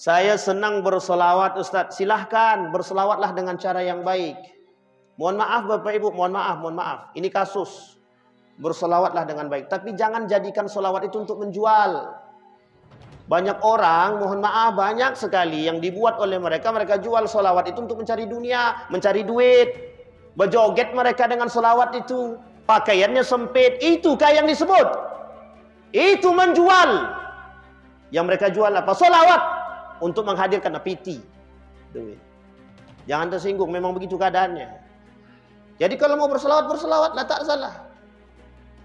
Saya senang bersolawat Ustaz. Silahkan bersolawatlah dengan cara yang baik. Mohon maaf Bapak Ibu, mohon maaf. Ini kasus. Bersolawatlah dengan baik. Tapi jangan jadikan solawat itu untuk menjual. Banyak orang, mohon maaf, banyak sekali yang dibuat oleh mereka. Mereka jual solawat itu untuk mencari dunia, mencari duit. Berjoget mereka dengan solawat itu. Pakaiannya sempit. Itukah yang disebut? Itu menjual. Yang mereka jual apa? Solawat. Untuk menghadirkan piti. Duit. Jangan tersinggung, memang begitu keadaannya. Jadi kalau mau bersolawat, bersolawatlah, tak salah.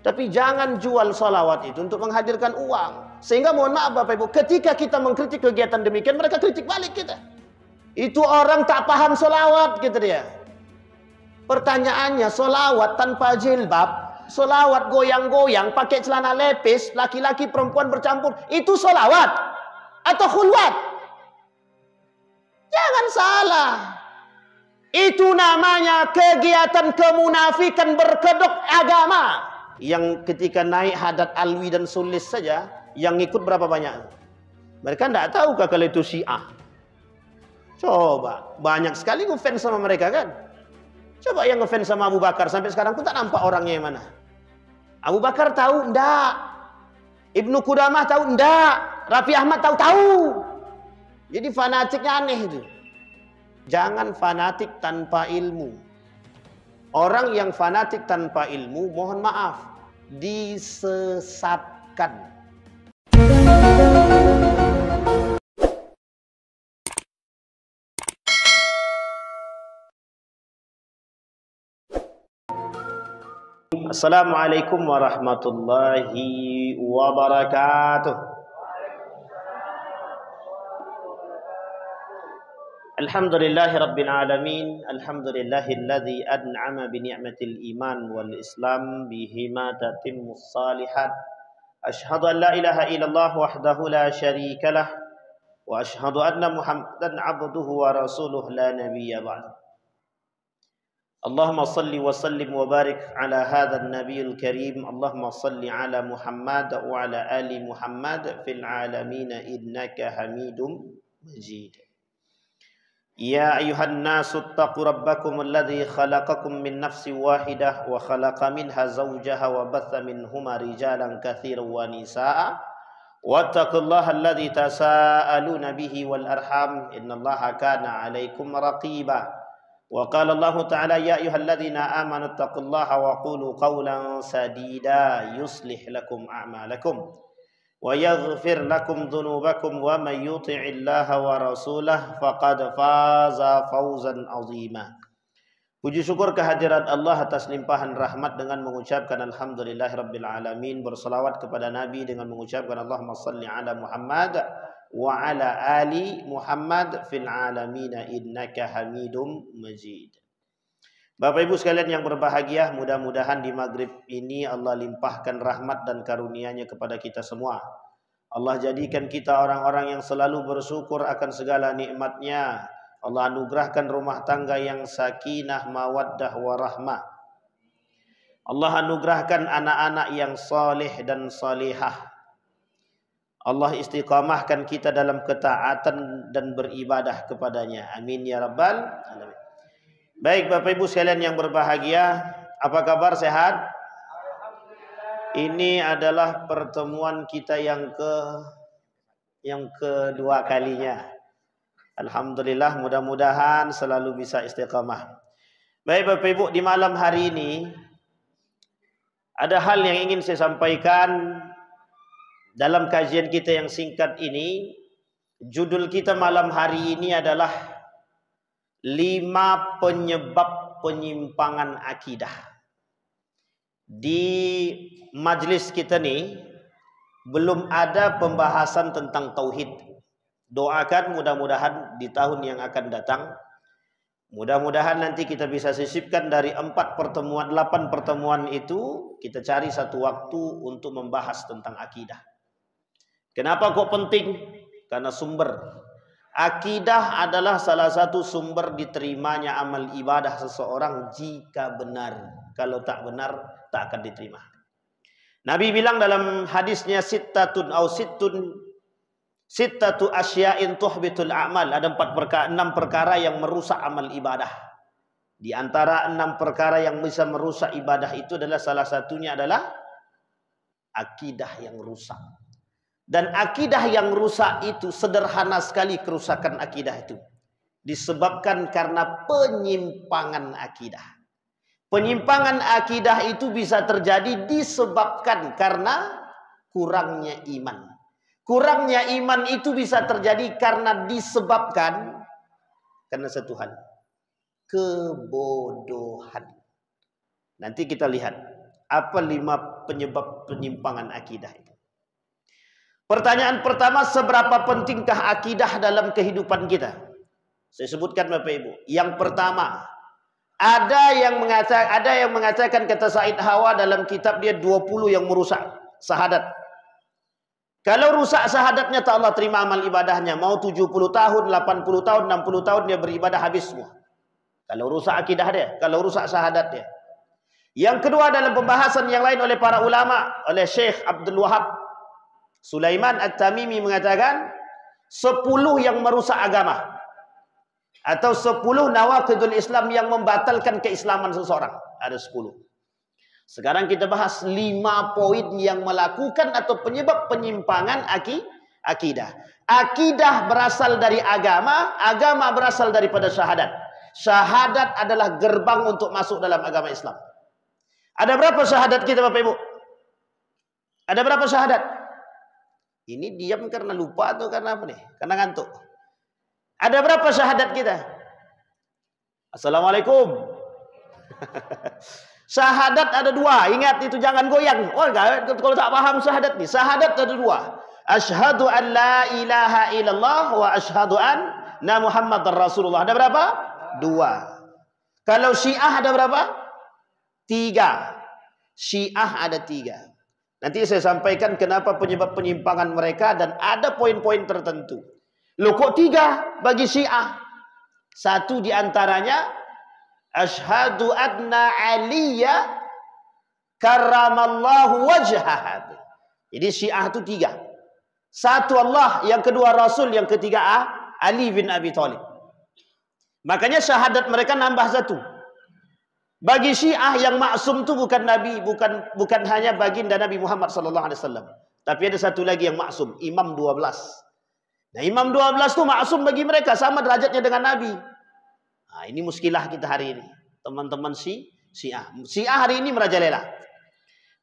Tapi jangan jual solawat itu untuk menghadirkan uang. Sehingga mohon maaf Bapak Ibu, ketika kita mengkritik kegiatan demikian, mereka kritik balik kita. Itu orang tak paham solawat, gitu dia. Pertanyaannya, solawat tanpa jilbab, solawat goyang-goyang, pakai celana lepis, laki-laki perempuan bercampur, itu solawat atau khulwat? Jangan salah. Itu namanya kegiatan kemunafikan berkedok agama. Yang ketika naik hadat alwi dan sulis saja, yang ikut berapa banyak? Mereka tidak tahu kalau itu Syiah. Coba, banyak sekali ngefans sama mereka kan? Coba yang ngefans sama Abu Bakar, sampai sekarang pun tak nampak orangnya yang mana. Abu Bakar tahu? Enggak. Ibnu Qudamah tahu? Enggak. Raffi Ahmad tahu? Jadi fanatiknya aneh itu. Jangan fanatik tanpa ilmu. Orang yang fanatik tanpa ilmu, mohon maaf, disesatkan. Assalamualaikum warahmatullahi wabarakatuh. Alhamdulillahi Rabbil Alamin. Alhamdulillahilladzi an'ama bi ni'matil iman wal islam bihima tatimmus salihat. Ashhadu an la ilaha illallah wahdahu la syarika lah wa ashhadu anna Muhammadan abduhu wa rasuluh la nabiyya ba'd. Allahumma salli wa sallim wa barik ala hadzal nabiyil karim. Allahumma salli ala Muhammad wa ala ali Muhammad fil alamin innaka Hamidum Majid. Ya ayuhan nasu attaqu rabbakum alladhi khalaqakum min nafsin wahidah wa khalaqa minha zawjaha wa batha minhuma rijalan katsiran wa nisaa wattaqullaha alladhi tasaaluna bihi wal arham innallaha kana 'alaikum raqiba. Wa qala Allah ta'ala ya ayyuhalladzina amanu taqullaha wa qulu qawlan sadida yuslih lakum a'malakum wa yaghfir lakum dhunubakum wa may yuti'illaha wa rasulahu faqad faza fawzan 'azima. Puji syukur kehadirat Allah atas limpahan rahmat dengan mengucapkan alhamdulillahirabbil alamin, berselawat kepada Nabi dengan mengucapkan Allahumma shalli ala Muhammad wa ala ali Muhammad fil alamin innaka Hamidum Majid. Bapak Ibu sekalian yang berbahagia, mudah-mudahan di maghrib ini Allah limpahkan rahmat dan karunia-Nya kepada kita semua. Allah jadikan kita orang-orang yang selalu bersyukur akan segala nikmat-Nya. Allah anugerahkan rumah tangga yang sakinah, mawaddah, warahmah. Allah anugerahkan anak-anak yang saleh dan salihah. Allah istiqamahkan kita dalam ketaatan dan beribadah kepadanya. Amin ya rabbal alamin. Baik Bapak Ibu sekalian yang berbahagia, apa kabar, sehat? Ini adalah pertemuan kita yang kedua kalinya. Alhamdulillah, mudah-mudahan selalu bisa istiqamah. Baik Bapak Ibu, di malam hari ini ada hal yang ingin saya sampaikan dalam kajian kita yang singkat ini. Judul kita malam hari ini adalah 5 penyebab penyimpangan akidah. Di majlis kita nih belum ada pembahasan tentang tauhid. Doakan mudah-mudahan di tahun yang akan datang, mudah-mudahan nanti kita bisa sisipkan dari 8 pertemuan itu, kita cari satu waktu untuk membahas tentang akidah. Kenapa kok penting? Karena sumber. Akidah adalah salah satu sumber diterimanya amal ibadah seseorang jika benar. Kalau tak benar, tak akan diterima. Nabi bilang dalam hadisnya, sittatun au sittun Sittatu asya'in tuhbitul a'mal. Ada 6 perkara yang merusak amal ibadah. Di antara 6 perkara yang bisa merusak ibadah itu adalah salah satunya adalah akidah yang rusak. Dan akidah yang rusak itu sederhana sekali, kerusakan akidah itu disebabkan karena penyimpangan akidah. Penyimpangan akidah itu bisa terjadi disebabkan karena kurangnya iman. Kurangnya iman itu bisa terjadi karena disebabkan karena satu hal, kebodohan. Nanti kita lihat apa 5 penyebab penyimpangan akidah itu. Pertanyaan pertama, seberapa pentingkah akidah dalam kehidupan kita? Saya sebutkan Bapak Ibu. Yang pertama, ada yang mengatakan kata Said Hawa dalam kitab dia 20 yang merusak syahadat. Kalau rusak syahadatnya, tak Allah terima amal ibadahnya. Mau 70 tahun, 80 tahun, 60 tahun dia beribadah habis semua. Kalau rusak akidah dia, kalau rusak syahadat dia. Yang kedua, dalam pembahasan yang lain oleh para ulama, oleh Syekh Abdul Wahab Sulaiman At-Tamimi mengatakan 10 yang merusak agama, atau 10 nawaqidul Islam yang membatalkan keislaman seseorang. Ada 10. Sekarang kita bahas 5 poin yang melakukan atau penyebab penyimpangan akidah. Akidah berasal dari agama, agama berasal daripada syahadat. Syahadat adalah gerbang untuk masuk dalam agama Islam. Ada berapa syahadat kita Bapak Ibu? Ada berapa syahadat? Ini diam karena lupa atau karena apa nih? Karena ngantuk. Ada berapa syahadat kita? Assalamualaikum. Syahadat ada 2. Ingat itu, jangan goyang. Oh, kalau tak paham syahadat nih. Syahadat ada 2. Asyhadu an la ilaha illallah wa asyhadu anna Muhammadar Rasulullah. Ada berapa? 2. Kalau Syiah ada berapa? 3. Syiah ada 3. Nanti saya sampaikan kenapa penyebab penyimpangan mereka dan ada poin-poin tertentu. Loh kok 3 bagi Syiah? 1 diantaranya, asyhadu anna Aliyya karramallahu wajhah. Jadi Syiah itu 3. 1 Allah, yang kedua Rasul, yang ketiga Ali bin Abi Thalib. Makanya syahadat mereka nambah 1. Bagi Syiah yang maksum itu bukan Nabi, bukan hanya baginda Nabi Muhammad SAW. Tapi ada 1 lagi yang maksum, Imam 12. Nah, Imam 12 itu maksum bagi mereka, sama derajatnya dengan Nabi. Nah, ini muskilah kita hari ini, teman-teman Syiah. Syiah hari ini merajalela.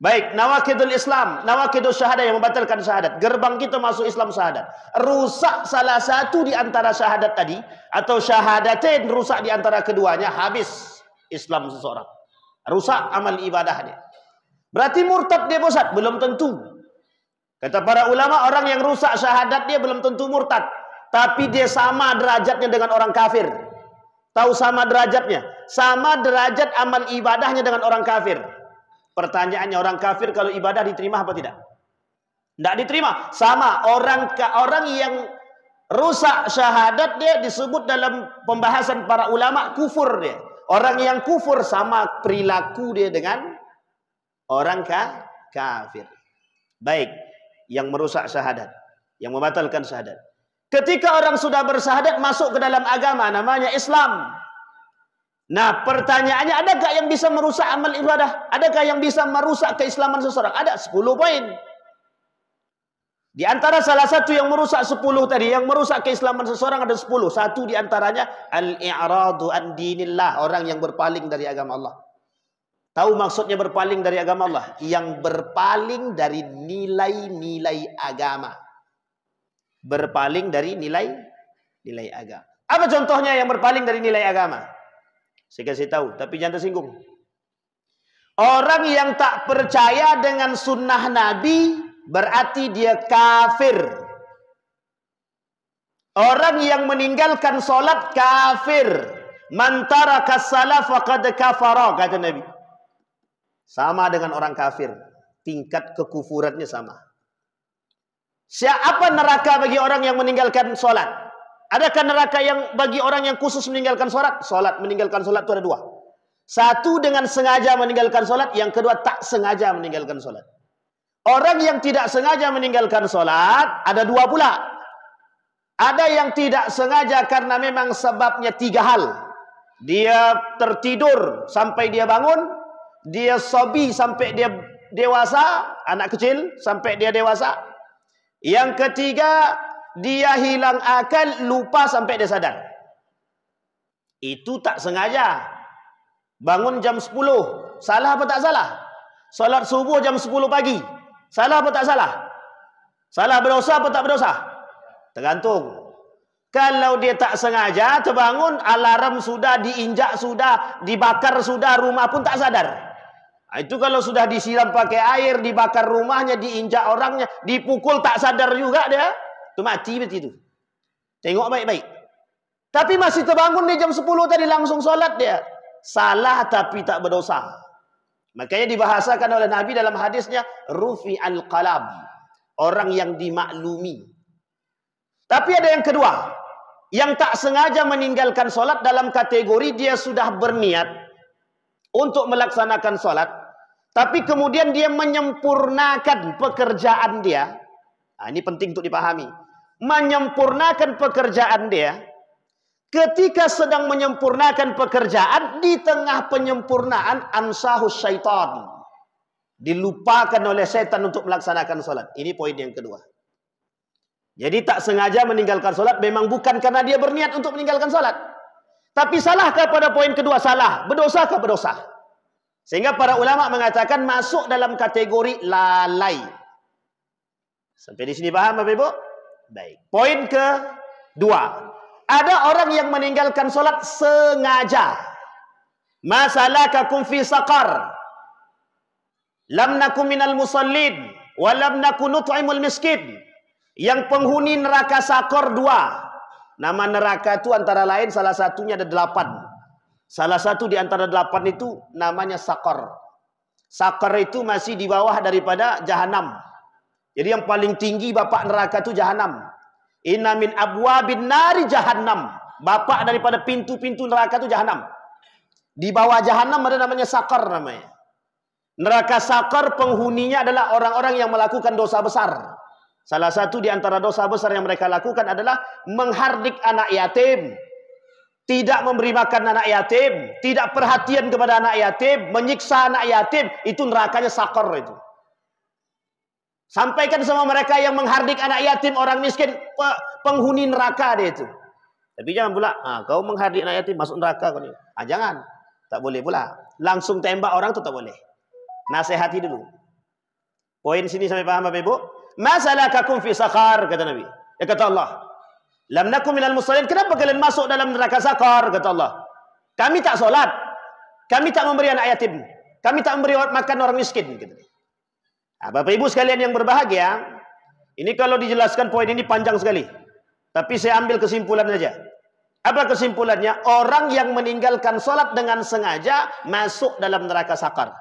Baik, nawaqidul Islam, nawaqidul syahadah yang membatalkan syahadat. Gerbang kita masuk Islam syahadat. Rusak salah satu di antara syahadat tadi, atau syahadatain rusak di antara keduanya, habis Islam seseorang. Rusak amal ibadahnya. Berarti murtad dia Ustaz? Belum tentu. Kata para ulama, orang yang rusak syahadat dia belum tentu murtad, tapi dia sama derajatnya dengan orang kafir. Tahu sama derajatnya? Sama derajat amal ibadahnya dengan orang kafir. Pertanyaannya, orang kafir kalau ibadah diterima apa tidak? Tidak diterima. Sama, orang yang rusak syahadat dia disebut dalam pembahasan para ulama kufur dia. Orang yang kufur sama perilaku dia dengan orang kafir. Baik, yang merusak syahadat, yang membatalkan syahadat. Ketika orang sudah bersyahadat masuk ke dalam agama namanya Islam. Nah, pertanyaannya, adakah yang bisa merusak amal ibadah? Adakah yang bisa merusak keislaman seseorang? Ada 10 poin. Di antara salah satu yang merusak 10 tadi, yang merusak keislaman seseorang ada 10. 1 di antaranya al-i'radu an dinillah, orang yang berpaling dari agama Allah. Tahu maksudnya berpaling dari agama Allah? Yang berpaling dari nilai-nilai agama. Berpaling dari nilai agama. Apa contohnya yang berpaling dari nilai agama? Saya kasih tahu, tapi jangan tersinggung. Orang yang tak percaya dengan sunnah Nabi berarti dia kafir. Orang yang meninggalkan solat kafir. Man taraka shalah faqad kafara, kata Nabi. Sama dengan orang kafir. Tingkat kekufurannya sama. Siapa neraka bagi orang yang meninggalkan solat? Adakah neraka yang bagi orang yang khusus meninggalkan solat? Meninggalkan solat itu ada 2. 1 dengan sengaja meninggalkan solat, yang kedua tak sengaja meninggalkan solat. Orang yang tidak sengaja meninggalkan solat ada 2 pula. Ada yang tidak sengaja karena memang sebabnya 3 hal. Dia tertidur sampai dia bangun, dia sobi sampai dia dewasa, anak kecil sampai dia dewasa. Yang ketiga, dia hilang akal, lupa sampai dia sadar. Itu tak sengaja. Bangun jam 10, salah apa tak salah? Salat subuh jam 10 pagi, salah apa tak salah? Salah, berdosa apa tak berdosa? Tergantung. Kalau dia tak sengaja terbangun, alarm sudah diinjak, sudah dibakar, sudah rumah pun tak sadar. Itu kalau sudah disiram pakai air, dibakar rumahnya, diinjak orangnya, dipukul tak sadar juga dia, itu mati begitu. Tengok baik-baik. Tapi masih terbangun di jam 10 tadi langsung solat dia. Salah tapi tak berdosa. Makanya dibahasakan oleh Nabi dalam hadisnya, rufi al-qalam. Orang yang dimaklumi. Tapi ada yang kedua. Yang tak sengaja meninggalkan solat dalam kategori dia sudah berniat untuk melaksanakan solat. Tapi kemudian dia menyempurnakan pekerjaan dia. Nah, ini penting untuk dipahami. Menyempurnakan pekerjaan dia. Ketika sedang menyempurnakan pekerjaan, di tengah penyempurnaan ansahus syaitan. Dilupakan oleh setan untuk melaksanakan solat. Ini poin yang kedua. Jadi tak sengaja meninggalkan solat memang bukan karena dia berniat untuk meninggalkan solat. Tapi salahkah pada poin kedua? Salah. Berdosakah? Berdosa. Sehingga para ulama mengatakan masuk dalam kategori lalai. Sampai di sini paham Bapak Ibu? Baik. Poin kedua. Ada orang yang meninggalkan solat sengaja. Masalakakum fi saqar. Lam nakum minal musallin. Wa lam nakun nut'imul miskin. Yang penghuni neraka Sakor 2. Nama neraka itu antara lain salah satunya ada 8. Salah satu di antara 8 itu namanya Sakor. Sakor itu masih di bawah daripada Jahanam. Jadi yang paling tinggi bapak neraka itu Jahanam. Inna min abwabin nari Jahannam. Bapak daripada pintu-pintu neraka itu Jahanam. Di bawah Jahanam ada namanya Sakor namanya. Neraka Sakor penghuninya adalah orang-orang yang melakukan dosa besar. Salah satu di antara dosa besar yang mereka lakukan adalah menghardik anak yatim, tidak memberi makan anak yatim, tidak perhatian kepada anak yatim, menyiksa anak yatim. Itu nerakanya Sakor itu. Sampaikan sama mereka yang menghardik anak yatim, orang miskin, penghuni neraka dia itu. Tapi jangan pula, kau menghardik anak yatim masuk neraka kau ni. Jangan, tak boleh pula. Langsung tembak orang tu tak boleh. Nasihati dulu. Poin sini sampai paham Bapak Ibu? Masalakakum fi saqar, kata Nabi. Ya kata Allah. Lam nakum minal musallin. Kenapa kalian masuk dalam neraka Saqar? Kata Allah. Kami tak solat. Kami tak memberi anak yatim. Kami tak memberi makan orang miskin. Bapak Ibu sekalian yang berbahagia, ini kalau dijelaskan poin ini panjang sekali. Tapi saya ambil kesimpulan saja. Apa kesimpulannya? Orang yang meninggalkan solat dengan sengaja masuk dalam neraka Saqar.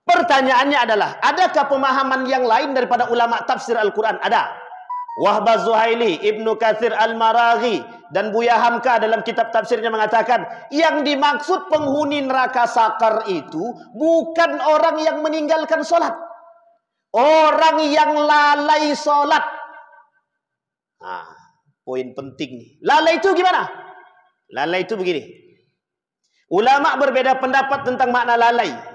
Pertanyaannya adalah, adakah pemahaman yang lain daripada ulama tafsir Al-Quran? Ada. Wahb Az-Zuhaili, Ibnu Katsir Al-Maraghi, dan Buya Hamka dalam kitab tafsirnya mengatakan, yang dimaksud penghuni neraka Saqar itu bukan orang yang meninggalkan solat. Orang yang lalai solat. Poin penting nih. Lalai itu gimana? Lalai itu begini. Ulama berbeda pendapat tentang makna lalai.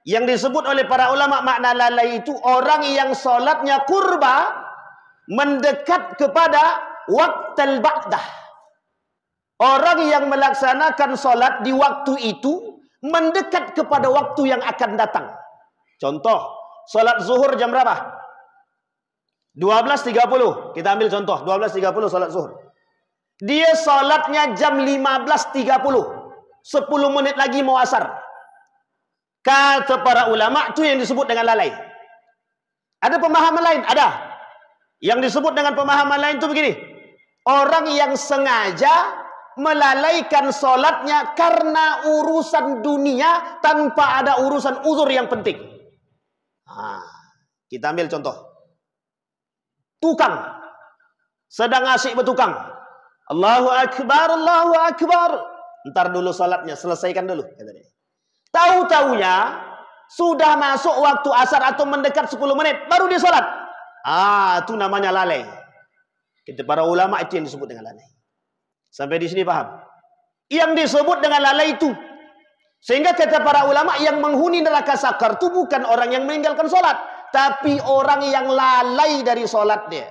Yang disebut oleh para ulama makna lalai itu orang yang solatnya qurba, mendekat kepada waqtal ba'dah. Orang yang melaksanakan solat di waktu itu mendekat kepada waktu yang akan datang. Contoh, solat zuhur jam berapa? 12.30. Kita ambil contoh, 12.30 solat zuhur. Dia solatnya jam 15.30. 10 menit lagi mau asar. Kata para ulama itu yang disebut dengan lalai. Ada pemahaman lain? Ada. Yang disebut dengan pemahaman lain itu begini. Orang yang sengaja melalaikan solatnya karena urusan dunia tanpa ada urusan uzur yang penting. Kita ambil contoh. Tukang sedang asik bertukang. Allahu Akbar, Allahu Akbar. Ntar dulu solatnya, selesaikan dulu. Tahu-taunya sudah masuk waktu asar atau mendekat 10 menit baru dia solat. Itu namanya lalai. Kata para ulama itu yang disebut dengan lalai. Sampai di sini paham? Yang disebut dengan lalai itu. Sehingga kata para ulama yang menghuni neraka sakar itu bukan orang yang meninggalkan sholat, tapi orang yang lalai dari sholat dia.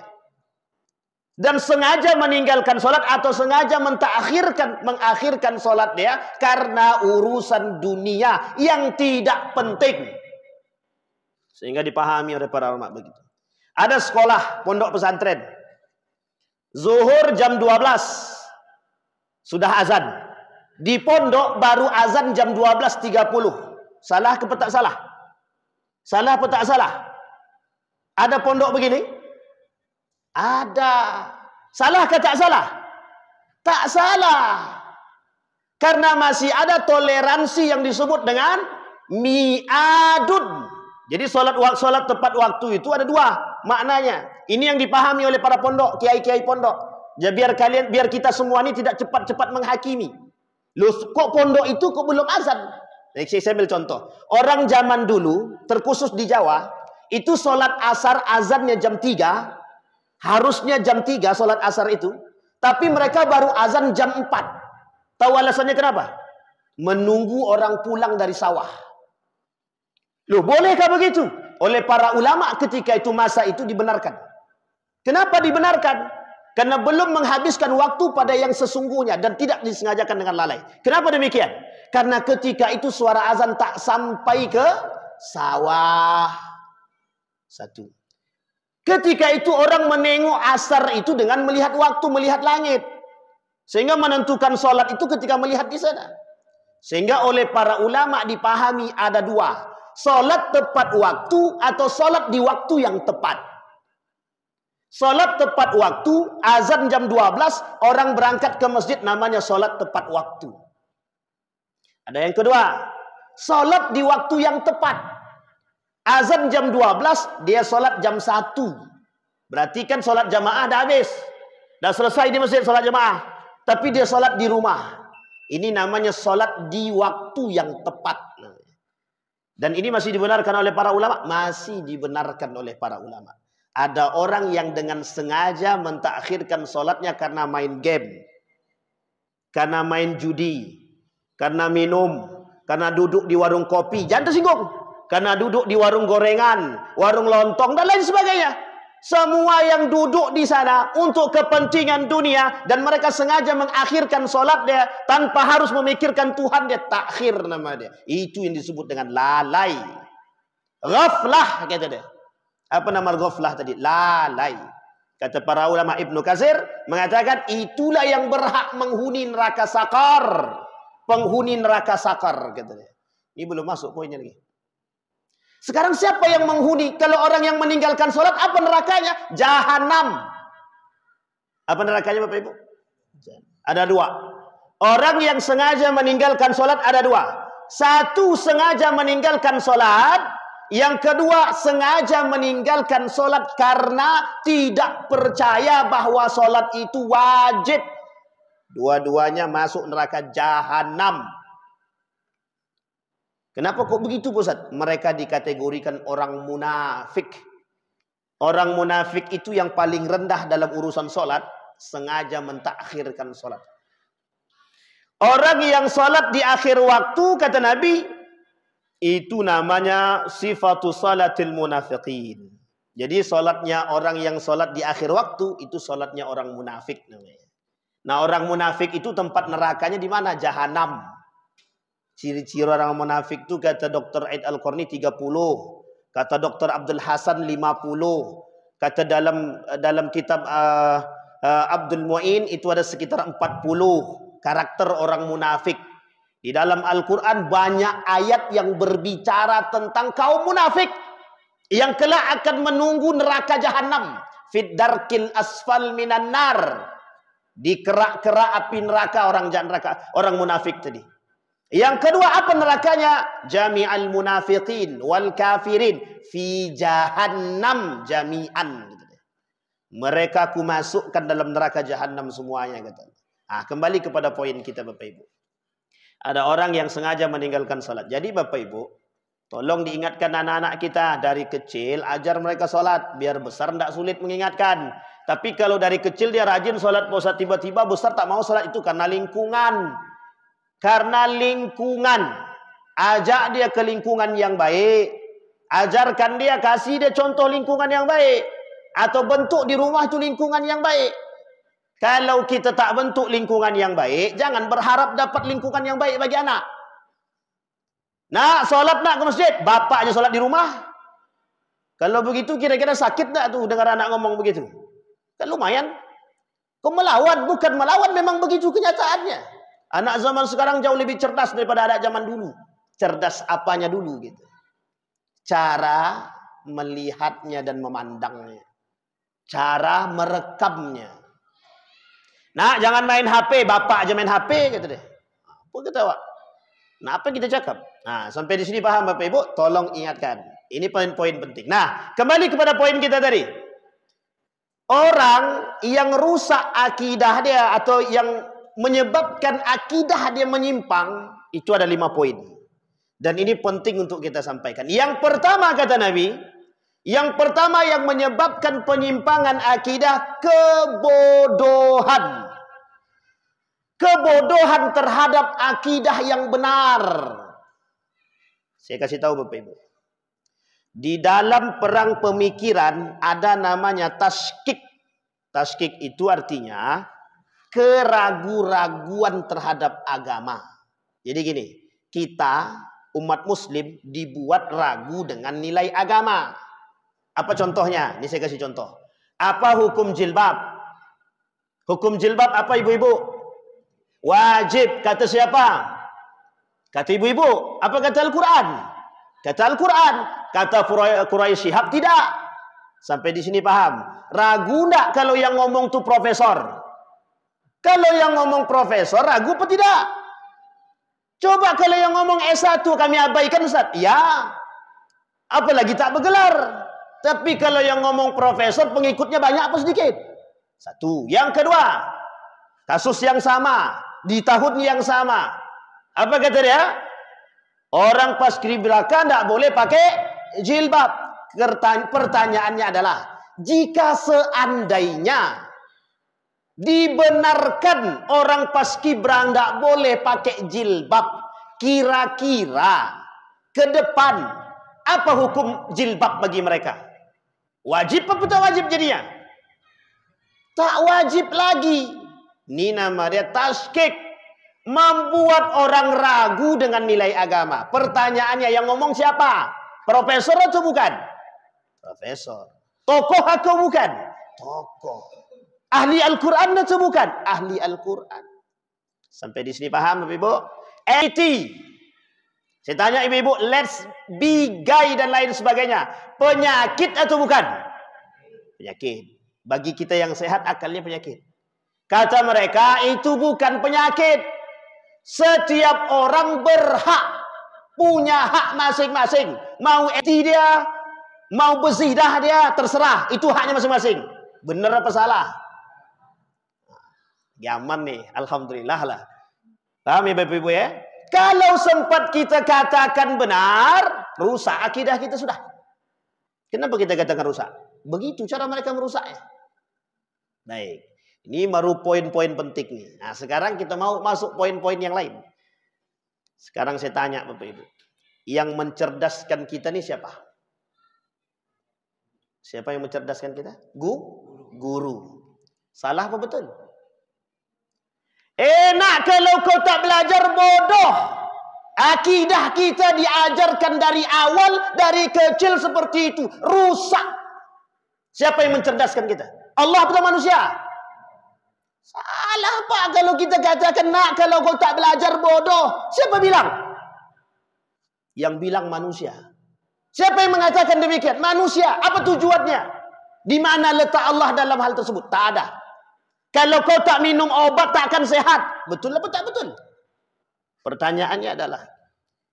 Dan sengaja meninggalkan sholat atau sengaja mengakhirkan sholat dia karena urusan dunia yang tidak penting. Sehingga dipahami oleh para ulama begitu. Ada sekolah pondok pesantren. Zuhur jam 12 sudah azan. Di pondok baru azan jam 12.30. Salah ke tak salah? Salah apa tak salah? Ada pondok begini? Ada. Salah ke tak salah? Tak salah. Karena masih ada toleransi yang disebut dengan mi'adun. Jadi solat tepat waktu itu ada dua maknanya. Ini yang dipahami oleh para pondok, kiai-kiai pondok. Ya, biar kita semua ini tidak cepat-cepat menghakimi. Loh, kok pondok itu kok belum azan? Saya ambil contoh. Orang zaman dulu, terkhusus di Jawa, itu solat asar azannya jam 3. Harusnya jam 3 solat asar itu. Tapi mereka baru azan jam 4. Tahu alasannya kenapa? Menunggu orang pulang dari sawah. Loh, bolehkah begitu? Oleh para ulama ketika itu masa itu dibenarkan. Kenapa dibenarkan? Karena belum menghabiskan waktu pada yang sesungguhnya dan tidak disengajakan dengan lalai. Kenapa demikian? Karena ketika itu suara azan tak sampai ke sawah. Satu. Ketika itu orang menengok asar itu dengan melihat waktu, melihat langit. Sehingga menentukan sholat itu ketika melihat di sana. Sehingga oleh para ulama dipahami ada dua. Sholat tepat waktu atau sholat di waktu yang tepat. Sholat tepat waktu, azan jam 12, orang berangkat ke masjid namanya sholat tepat waktu. Ada yang kedua, sholat di waktu yang tepat. Azan jam 12, dia sholat jam 1. Berarti kan sholat jamaah dah habis. Dah selesai di masjid sholat jamaah. Tapi dia sholat di rumah. Ini namanya sholat di waktu yang tepat. Dan ini masih dibenarkan oleh para ulama? Masih dibenarkan oleh para ulama. Ada orang yang dengan sengaja mentakhirkan sholatnya karena main game, karena main judi, karena minum, karena duduk di warung kopi, jangan tersinggung, karena duduk di warung gorengan, warung lontong, dan lain sebagainya. Semua yang duduk di sana untuk kepentingan dunia dan mereka sengaja mengakhirkan sholat dia tanpa harus memikirkan Tuhan, dia takhir nama dia. Itu yang disebut dengan lalai. Ghaflah kata dia. Apa nama ghaflah tadi? Lalai. Kata para ulama Ibnu Katsir mengatakan itulah yang berhak menghuni neraka sakar. Penghuni neraka sakar kata dia. Ini belum masuk poinnya lagi. Sekarang siapa yang menghuni? Kalau orang yang meninggalkan sholat, apa nerakanya? Jahanam. Apa nerakanya Bapak Ibu? Ada dua. Orang yang sengaja meninggalkan sholat ada dua. Satu sengaja meninggalkan sholat. Yang kedua sengaja meninggalkan sholat karena tidak percaya bahwa sholat itu wajib. Dua-duanya masuk neraka jahanam. Kenapa kok begitu Ustaz? Mereka dikategorikan orang munafik. Orang munafik itu yang paling rendah dalam urusan sholat, sengaja mentakhirkan sholat. Orang yang sholat di akhir waktu, kata Nabi, itu namanya sifatu salatil munafiqin. Jadi sholatnya orang yang sholat di akhir waktu, itu sholatnya orang munafik namanya. Nah, orang munafik itu tempat nerakanya di mana? Jahanam. Ciri-ciri orang munafik itu kata Dr. Aid Al-Qarni 30, kata Dr. Abdul Hasan 50, kata dalam kitab Abdul Mu'in itu ada sekitar 40 karakter orang munafik. Di dalam Al-Quran banyak ayat yang berbicara tentang kaum munafik yang kelak akan menunggu neraka jahanam. Fid darkil asfal minan nar. Di kerak-kerak api neraka orang munafik tadi. Yang kedua apa nerakanya? Jami'al munafiqin wal kafirin fi jahannam jami'an. Mereka aku masukkan dalam neraka jahanam semuanya kata. Nah, kembali kepada poin kita Bapak Ibu. Ada orang yang sengaja meninggalkan salat. Jadi Bapak Ibu, tolong diingatkan anak-anak kita dari kecil, ajar mereka salat biar besar tidak sulit mengingatkan. Tapi kalau dari kecil dia rajin sholat puasa, tiba-tiba besar tak mau sholat, itu karena lingkungan. Karena lingkungan. Ajak dia ke lingkungan yang baik. Ajarkan dia, kasih dia contoh lingkungan yang baik. Atau bentuk di rumah itu lingkungan yang baik. Kalau kita tak bentuk lingkungan yang baik, jangan berharap dapat lingkungan yang baik bagi anak. Nak sholat, nak ke masjid, bapaknya sholat di rumah. Kalau begitu kira-kira sakit tak tuh dengar anak ngomong begitu? Kan lumayan. Kau melawan, bukan melawan, memang begitu kenyataannya. Anak zaman sekarang jauh lebih cerdas daripada anak zaman dulu. Cerdas apanya dulu gitu. Cara melihatnya dan memandangnya. Cara merekamnya. Nak, jangan main HP, bapak aja main HP, kata dia. Apa ketawa? Nah, apa kita cakap? Nah, sampai di sini paham Bapak Ibu? Tolong ingatkan. Ini poin-poin penting. Nah, kembali kepada poin kita tadi. Orang yang rusak akidah dia atau yang menyebabkan akidah dia menyimpang, itu ada 5 poin. Dan ini penting untuk kita sampaikan. Yang pertama kata Nabi, yang pertama yang menyebabkan penyimpangan akidah, kebodohan. Kebodohan terhadap akidah yang benar. Saya kasih tahu Bapak Ibu. Di dalam perang pemikiran ada namanya taskik. Taskik itu artinya keraguan-raguan terhadap agama. Jadi gini, kita umat muslim dibuat ragu dengan nilai agama. Apa contohnya? Ini saya kasih contoh. Apa hukum jilbab? Hukum jilbab apa ibu-ibu? Wajib. Kata siapa? Kata ibu-ibu. Apa kata Al-Quran? Kata Al-Quran. Kata Quraisy Shihab tidak. Sampai di sini paham? Ragu enggak kalau yang ngomong tuh profesor? Kalau yang ngomong profesor ragu apa tidak? Coba kalau yang ngomong S1 kami abaikan Ustaz. Ya. Apalagi tak bergelar. Tapi kalau yang ngomong profesor pengikutnya banyak apa sedikit? Satu. Yang kedua, kasus yang sama di tahun yang sama. Apa kata dia? Orang paskibraka tidak boleh pakai jilbab. Pertanyaannya adalah, jika seandainya dibenarkan orang paskibra tidak boleh pakai jilbab, kira-kira ke depan apa hukum jilbab bagi mereka? Wajib apa tak wajib jadinya? Tak wajib lagi. Ini nama dia taskik. Membuat orang ragu dengan nilai agama. Pertanyaannya yang ngomong siapa? Profesor atau bukan? Profesor. Tokoh atau bukan? Tokoh. Ahli Al-Quran atau bukan? Ahli Al-Quran. Sampai di sini paham Ibu? 80. Saya tanya ibu-ibu, let's be gay dan lain sebagainya. Penyakit atau bukan? Penyakit. Bagi kita yang sehat, akalnya penyakit. Kata mereka, itu bukan penyakit. Setiap orang berhak, punya hak masing-masing. Mau eti dia, mau berzidah dia, terserah. Itu haknya masing-masing. Benar apa salah? Yaman nih, alhamdulillah lah. Paham ya Bapak-Ibu ya? Kalau sempat kita katakan benar, rusak akidah kita sudah. Kenapa kita katakan rusak? Begitu cara mereka merusaknya. Baik. Ini baru poin-poin penting nih. Nah, sekarang kita mau masuk poin-poin yang lain. Sekarang saya tanya Bapak Ibu. Yang mencerdaskan kita nih siapa? Siapa yang mencerdaskan kita? Guru. Salah apa betul? Enak kalau kau tak belajar, bodoh. Akidah kita diajarkan dari awal, dari kecil seperti itu. Rusak. Siapa yang mencerdaskan kita? Allah atau manusia? Salah Pak kalau kita katakan, nak kalau kau tak belajar, bodoh. Siapa bilang? Yang bilang manusia. Siapa yang mengatakan demikian? Manusia. Apa tujuannya? Di mana letak Allah dalam hal tersebut? Tak ada. Kalau kau tak minum obat tak akan sehat. Betul apa tak betul? Pertanyaannya adalah,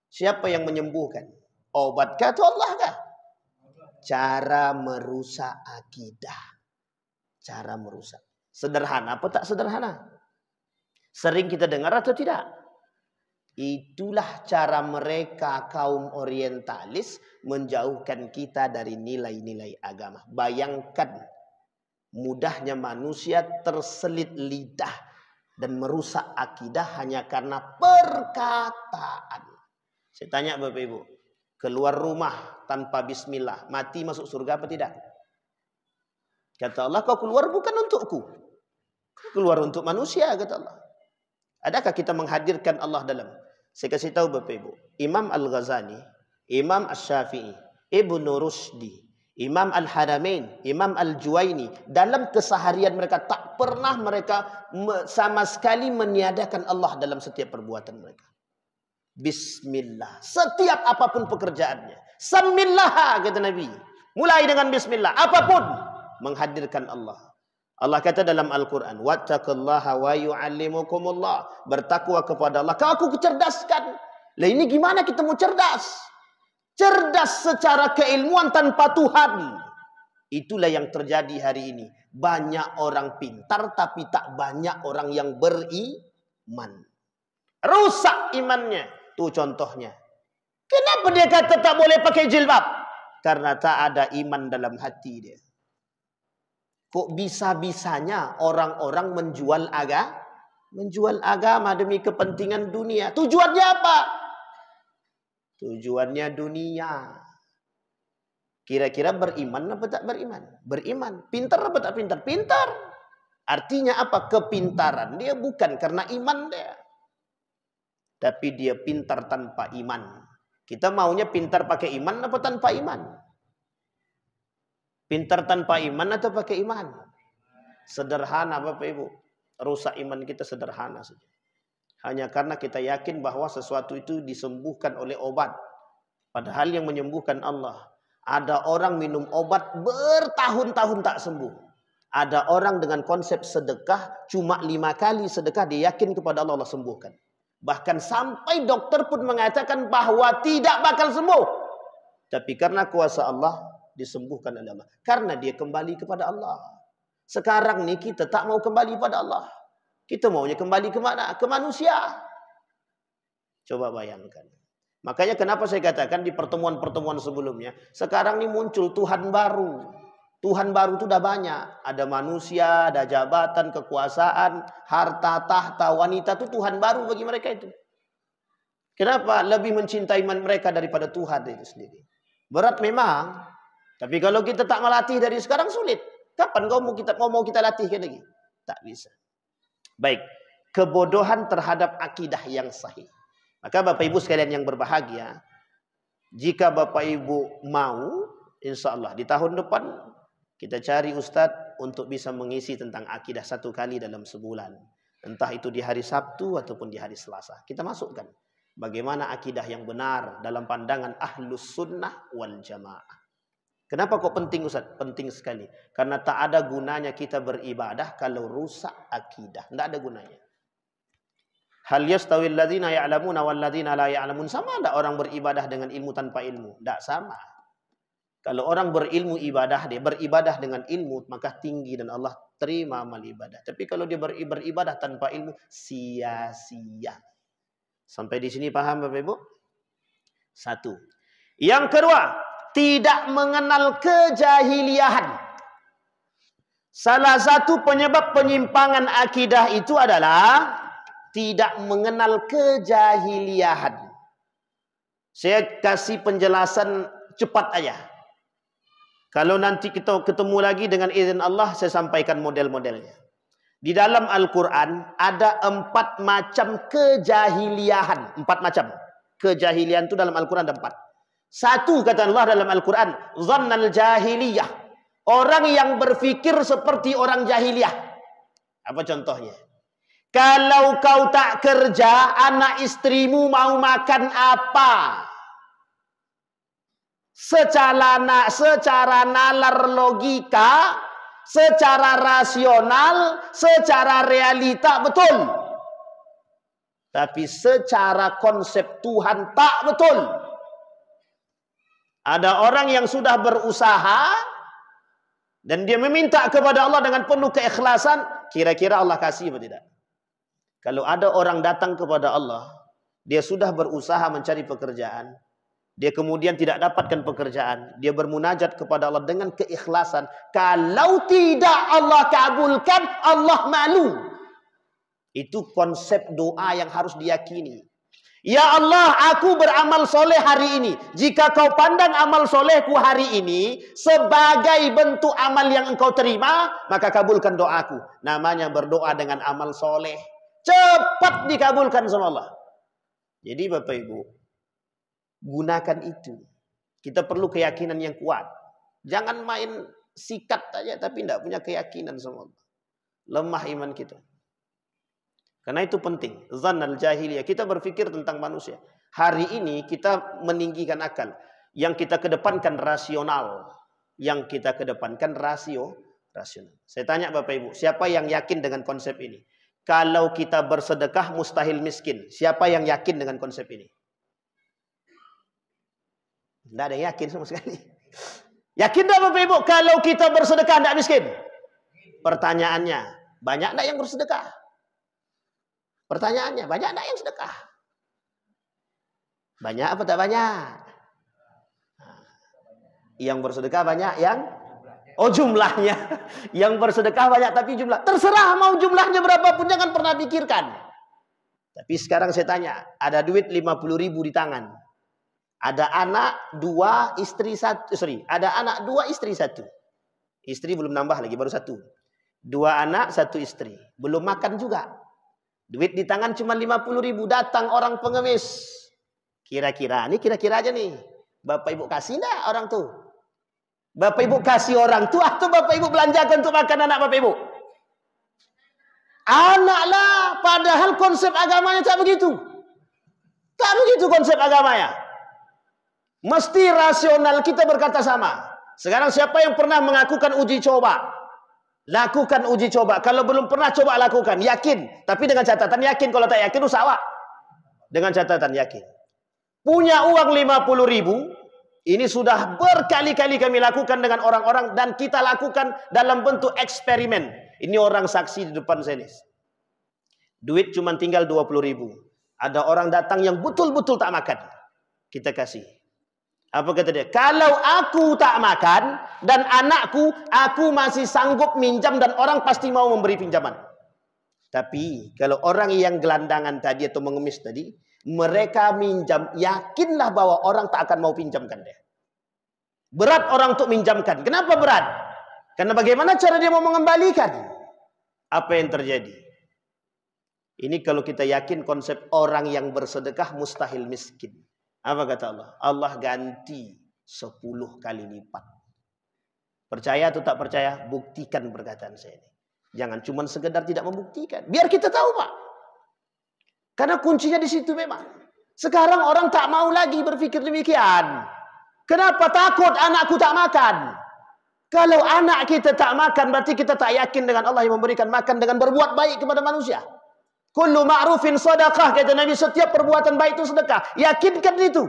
siapa yang menyembuhkan? Obat kah atau Allah kah? Cara merusak akidah. Cara merusak. Sederhana apa tak sederhana? Sering kita dengar atau tidak? Itulah cara mereka kaum orientalis menjauhkan kita dari nilai-nilai agama. Bayangkan Mudahnya manusia terselit lidah dan merusak akidah hanya karena perkataan. Saya tanya Bapak Ibu, keluar rumah tanpa bismillah, mati masuk surga apa tidak? Kata Allah, kau keluar bukan untukku. Keluar untuk manusia, kata Allah. Adakah kita menghadirkan Allah dalam? Saya kasih tahu Bapak Ibu, Imam Al-Ghazali, Imam Asy-Syafi'i, Ibnu Rushdi, Imam Al-Haramain, Imam Al-Juwaini, dalam keseharian mereka tak pernah mereka sama sekali meniadakan Allah dalam setiap perbuatan mereka. Bismillah. Setiap apapun pekerjaannya. Samillah, kata Nabi. Mulai dengan bismillah. Apapun menghadirkan Allah. Allah kata dalam Al-Quran, wattaqullaha wa yu'allimukumullah. Bertakwa kepada Allah. Kau aku kecerdaskan. Lah ini gimana kita mau cerdas? Cerdas secara keilmuan tanpa Tuhan. Itulah yang terjadi hari ini. Banyak orang pintar tapi tak banyak orang yang beriman. Rusak imannya. Tuh contohnya. Kenapa dia kata tak boleh pakai jilbab? Karena tak ada iman dalam hati dia. Kok bisa-bisanya orang-orang menjual agama demi kepentingan dunia? Tujuannya apa? Tujuannya dunia. Kira-kira beriman apa tak beriman? Beriman. Pintar apa tak pintar? Pintar. Artinya apa? Kepintaran dia bukan karena iman dia. Tapi dia pintar tanpa iman. Kita maunya pintar pakai iman apa tanpa iman? Pintar tanpa iman atau pakai iman? Sederhana Bapak Ibu. Rusak iman kita sederhana saja. Hanya karena kita yakin bahwa sesuatu itu disembuhkan oleh obat. Padahal yang menyembuhkan Allah. Ada orang minum obat bertahun-tahun tak sembuh. Ada orang dengan konsep sedekah, cuma 5 kali sedekah dia yakin kepada Allah, Allah sembuhkan. Bahkan sampai dokter pun mengatakan bahwa tidak bakal sembuh. Tapi karena kuasa Allah disembuhkan oleh Allah. Karena dia kembali kepada Allah. Sekarang ni kita tak mau kembali pada Allah. Kita maunya kembali ke mana? Ke manusia. Coba bayangkan. Makanya kenapa saya katakan di pertemuan-pertemuan sebelumnya, sekarang ini muncul Tuhan baru. Tuhan baru itu udah banyak. Ada manusia, ada jabatan, kekuasaan, harta, tahta, wanita. Itu Tuhan baru bagi mereka itu. Kenapa? Lebih mencintai mereka daripada Tuhan itu sendiri. Berat memang. Tapi kalau kita tak melatih dari sekarang sulit. Kapan kau mau kita latihkan lagi? Tak bisa. Baik, kebodohan terhadap akidah yang sahih. Maka Bapak Ibu sekalian yang berbahagia, jika Bapak Ibu mau, insya Allah di tahun depan kita cari ustadz untuk bisa mengisi tentang akidah 1 kali dalam sebulan. Entah itu di hari Sabtu ataupun di hari Selasa. Kita masukkan bagaimana akidah yang benar dalam pandangan Ahlus Sunnah wal Jamaah. Kenapa kok penting Ustaz? Penting sekali. Karena tak ada gunanya kita beribadah kalau rusak akidah. Tidak ada gunanya. Hal yastawil ladzina ya'lamuna wal ladzina la ya'lamun. Sama ada orang beribadah dengan ilmu tanpa ilmu? Tidak sama. Kalau orang berilmu ibadah, dia beribadah dengan ilmu, maka tinggi dan Allah terima amal ibadah. Tapi kalau dia beribadah tanpa ilmu, sia-sia. Sampai di sini paham Bapak Ibu? 1. Yang kedua, tidak mengenal kejahiliahan. Salah satu penyebab penyimpangan akidah itu adalah tidak mengenal kejahiliahan. Saya kasih penjelasan cepat aja. Kalau nanti kita ketemu lagi dengan izin Allah, saya sampaikan model-modelnya. Di dalam Al-Quran ada 4 macam kejahiliahan. 4 macam. Kejahilian itu dalam Al-Quran ada 4. 1 kata Allah dalam Al-Quran, zannal jahiliyah. Orang yang berfikir seperti orang jahiliyah. Apa contohnya? Kalau kau tak kerja, anak istrimu mau makan apa? Secara nalar logika, secara rasional, secara realita betul. Tapi secara konsep Tuhan tak betul. Ada orang yang sudah berusaha dan dia meminta kepada Allah dengan penuh keikhlasan, kira-kira Allah kasih atau tidak? Kalau ada orang datang kepada Allah, dia sudah berusaha mencari pekerjaan, Dia kemudian tidak dapatkan pekerjaan. Dia bermunajat kepada Allah dengan keikhlasan. Kalau tidak Allah kabulkan, Allah malu. Itu konsep doa yang harus diyakini. Ya Allah, aku beramal soleh hari ini. Jika kau pandang amal solehku hari ini sebagai bentuk amal yang engkau terima, maka kabulkan doaku. Namanya berdoa dengan amal soleh. Cepat dikabulkan sama Allah. Jadi Bapak Ibu, gunakan itu. Kita perlu keyakinan yang kuat. Jangan main sikat aja tapi tidak punya keyakinan sama Allah. Lemah iman kita. Karena itu penting. Zannal jahiliyah. Kita berpikir tentang manusia. Hari ini kita meninggikan akal. Yang kita kedepankan rasional. Yang kita kedepankan rasional. Saya tanya Bapak Ibu, siapa yang yakin dengan konsep ini? Kalau kita bersedekah mustahil miskin. Siapa yang yakin dengan konsep ini? Tidak ada yang yakin sama sekali. Yakin tak Bapak Ibu? Kalau kita bersedekah tidak miskin? Pertanyaannya, banyak tidak yang bersedekah? Pertanyaannya, banyak tidak yang sedekah? Banyak apa tak banyak? Yang bersedekah banyak yang? Oh jumlahnya. Yang bersedekah banyak tapi jumlah. Terserah mau jumlahnya berapapun, jangan pernah pikirkan. Tapi sekarang saya tanya, ada duit 50.000 di tangan. Ada anak 2, istri 1. Ada anak 2, istri 1. Istri belum nambah lagi, baru 1. 2 anak, 1 istri. Belum makan juga. Duit di tangan cuma 50.000. Datang orang pengemis. Kira-kira aja nih. Bapak Ibu kasih enggak orang tuh? Bapak Ibu kasih orang tuh atau Bapak Ibu belanjakan untuk makan anak Bapak Ibu? Anak lah. Padahal konsep agamanya tak begitu. Tak begitu konsep agamanya. Mesti rasional kita berkata sama. Sekarang siapa yang pernah mengakukan uji coba? Lakukan uji coba. Kalau belum pernah coba lakukan. Yakin. Tapi dengan catatan yakin. Kalau tak yakin usah awak. Dengan catatan yakin. Punya uang 50.000. Ini sudah berkali-kali kami lakukan dengan orang-orang. Dan kita lakukan dalam bentuk eksperimen. Ini orang saksi di depan saya nih. Duit cuma tinggal 20.000. Ada orang datang yang betul-betul tak makan. Kita kasih. Apa kata dia? Kalau aku tak makan dan anakku, aku masih sanggup minjam dan orang pasti mau memberi pinjaman. Tapi kalau orang yang gelandangan tadi atau mengemis tadi, mereka minjam, yakinlah bahwa orang tak akan mau pinjamkan dia. Berat orang untuk minjamkan. Kenapa berat? Karena bagaimana cara dia mau mengembalikan? Apa yang terjadi? Ini kalau kita yakin konsep orang yang bersedekah mustahil miskin. Apa kata Allah? Allah ganti 10 kali lipat. Percaya atau tak percaya? Buktikan perkataan saya ini. Jangan cuma sekedar tidak membuktikan. Biar kita tahu Pak. Karena kuncinya di situ memang. Sekarang orang tak mau lagi berpikir demikian. Kenapa? Takut anakku tak makan. Kalau anak kita tak makan, berarti kita tak yakin dengan Allah yang memberikan makan dengan berbuat baik kepada manusia. Kullu ma'rufin sadaqah, kata Nabi, setiap perbuatan baik itu sedekah. Yakinkan itu.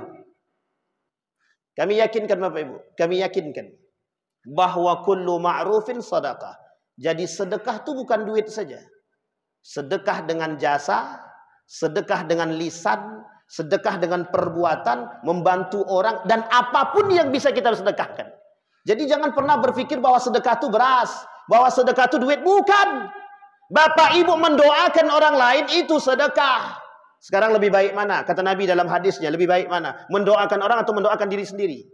Kami yakinkan Bapak Ibu. Kami yakinkan bahwa kullu ma'rufin sadaqah. Jadi sedekah itu bukan duit saja. Sedekah dengan jasa, sedekah dengan lisan, sedekah dengan perbuatan, membantu orang, dan apapun yang bisa kita sedekahkan. Jadi jangan pernah berpikir bahwa sedekah itu beras, bahwa sedekah itu duit. Bukan. Bapak Ibu mendoakan orang lain itu sedekah. Sekarang lebih baik mana? Kata Nabi dalam hadisnya, lebih baik mana? Mendoakan orang atau mendoakan diri sendiri?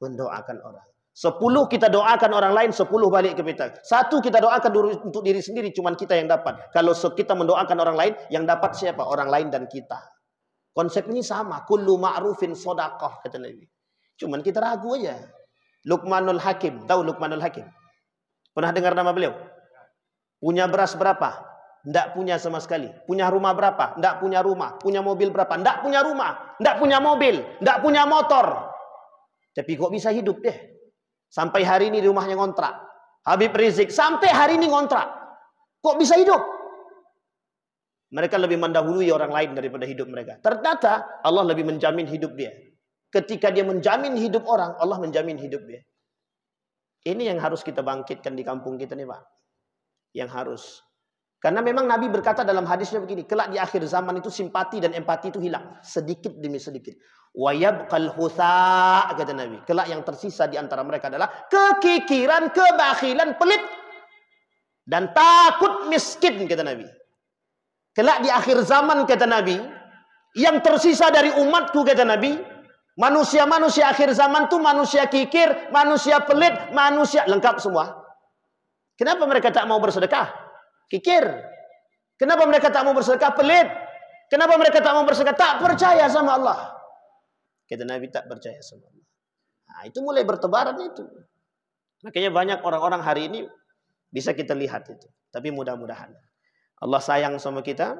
Mendoakan orang. 10 kita doakan orang lain, 10 balik ke kita. 1 kita doakan untuk diri sendiri, cuman kita yang dapat. Kalau kita mendoakan orang lain, yang dapat siapa? Orang lain dan kita. Konsep ini sama. Kullu ma'rufin shadaqah, kata Nabi. Cuman kita ragu aja. Luqmanul Hakim. Tahu Luqmanul Hakim? Pernah dengar nama beliau? Punya beras berapa? Tidak punya sama sekali. Punya rumah berapa? Tidak punya rumah. Punya mobil berapa? Tidak punya rumah. Tidak punya mobil. Tidak punya motor. Tapi kok bisa hidup deh? Sampai hari ini di rumahnya ngontrak. Habib Rizik sampai hari ini ngontrak. Kok bisa hidup? Mereka lebih mendahului orang lain daripada hidup mereka. Ternyata Allah lebih menjamin hidup dia. Ketika dia menjamin hidup orang, Allah menjamin hidup dia. Ini yang harus kita bangkitkan di kampung kita nih Pak. Yang harus. Karena memang Nabi berkata dalam hadisnya begini, kelak di akhir zaman itu simpati dan empati itu hilang sedikit demi sedikit. Wa yabqal hutha, kata Nabi. Kelak yang tersisa di antara mereka adalah kekikiran, kebakhilan, pelit dan takut miskin, kata Nabi. Kelak di akhir zaman, kata Nabi, yang tersisa dari umatku, kata Nabi, manusia-manusia akhir zaman itu manusia kikir, manusia pelit, manusia lengkap semua. Kenapa mereka tak mau bersedekah? Kikir. Kenapa mereka tak mau bersedekah? Pelit. Kenapa mereka tak mau bersedekah? Tak percaya sama Allah. Kata Nabi, tak percaya sama Allah. Nah, itu mulai bertebaran itu. Makanya banyak orang-orang hari ini bisa kita lihat itu. Tapi mudah-mudahan Allah sayang sama kita.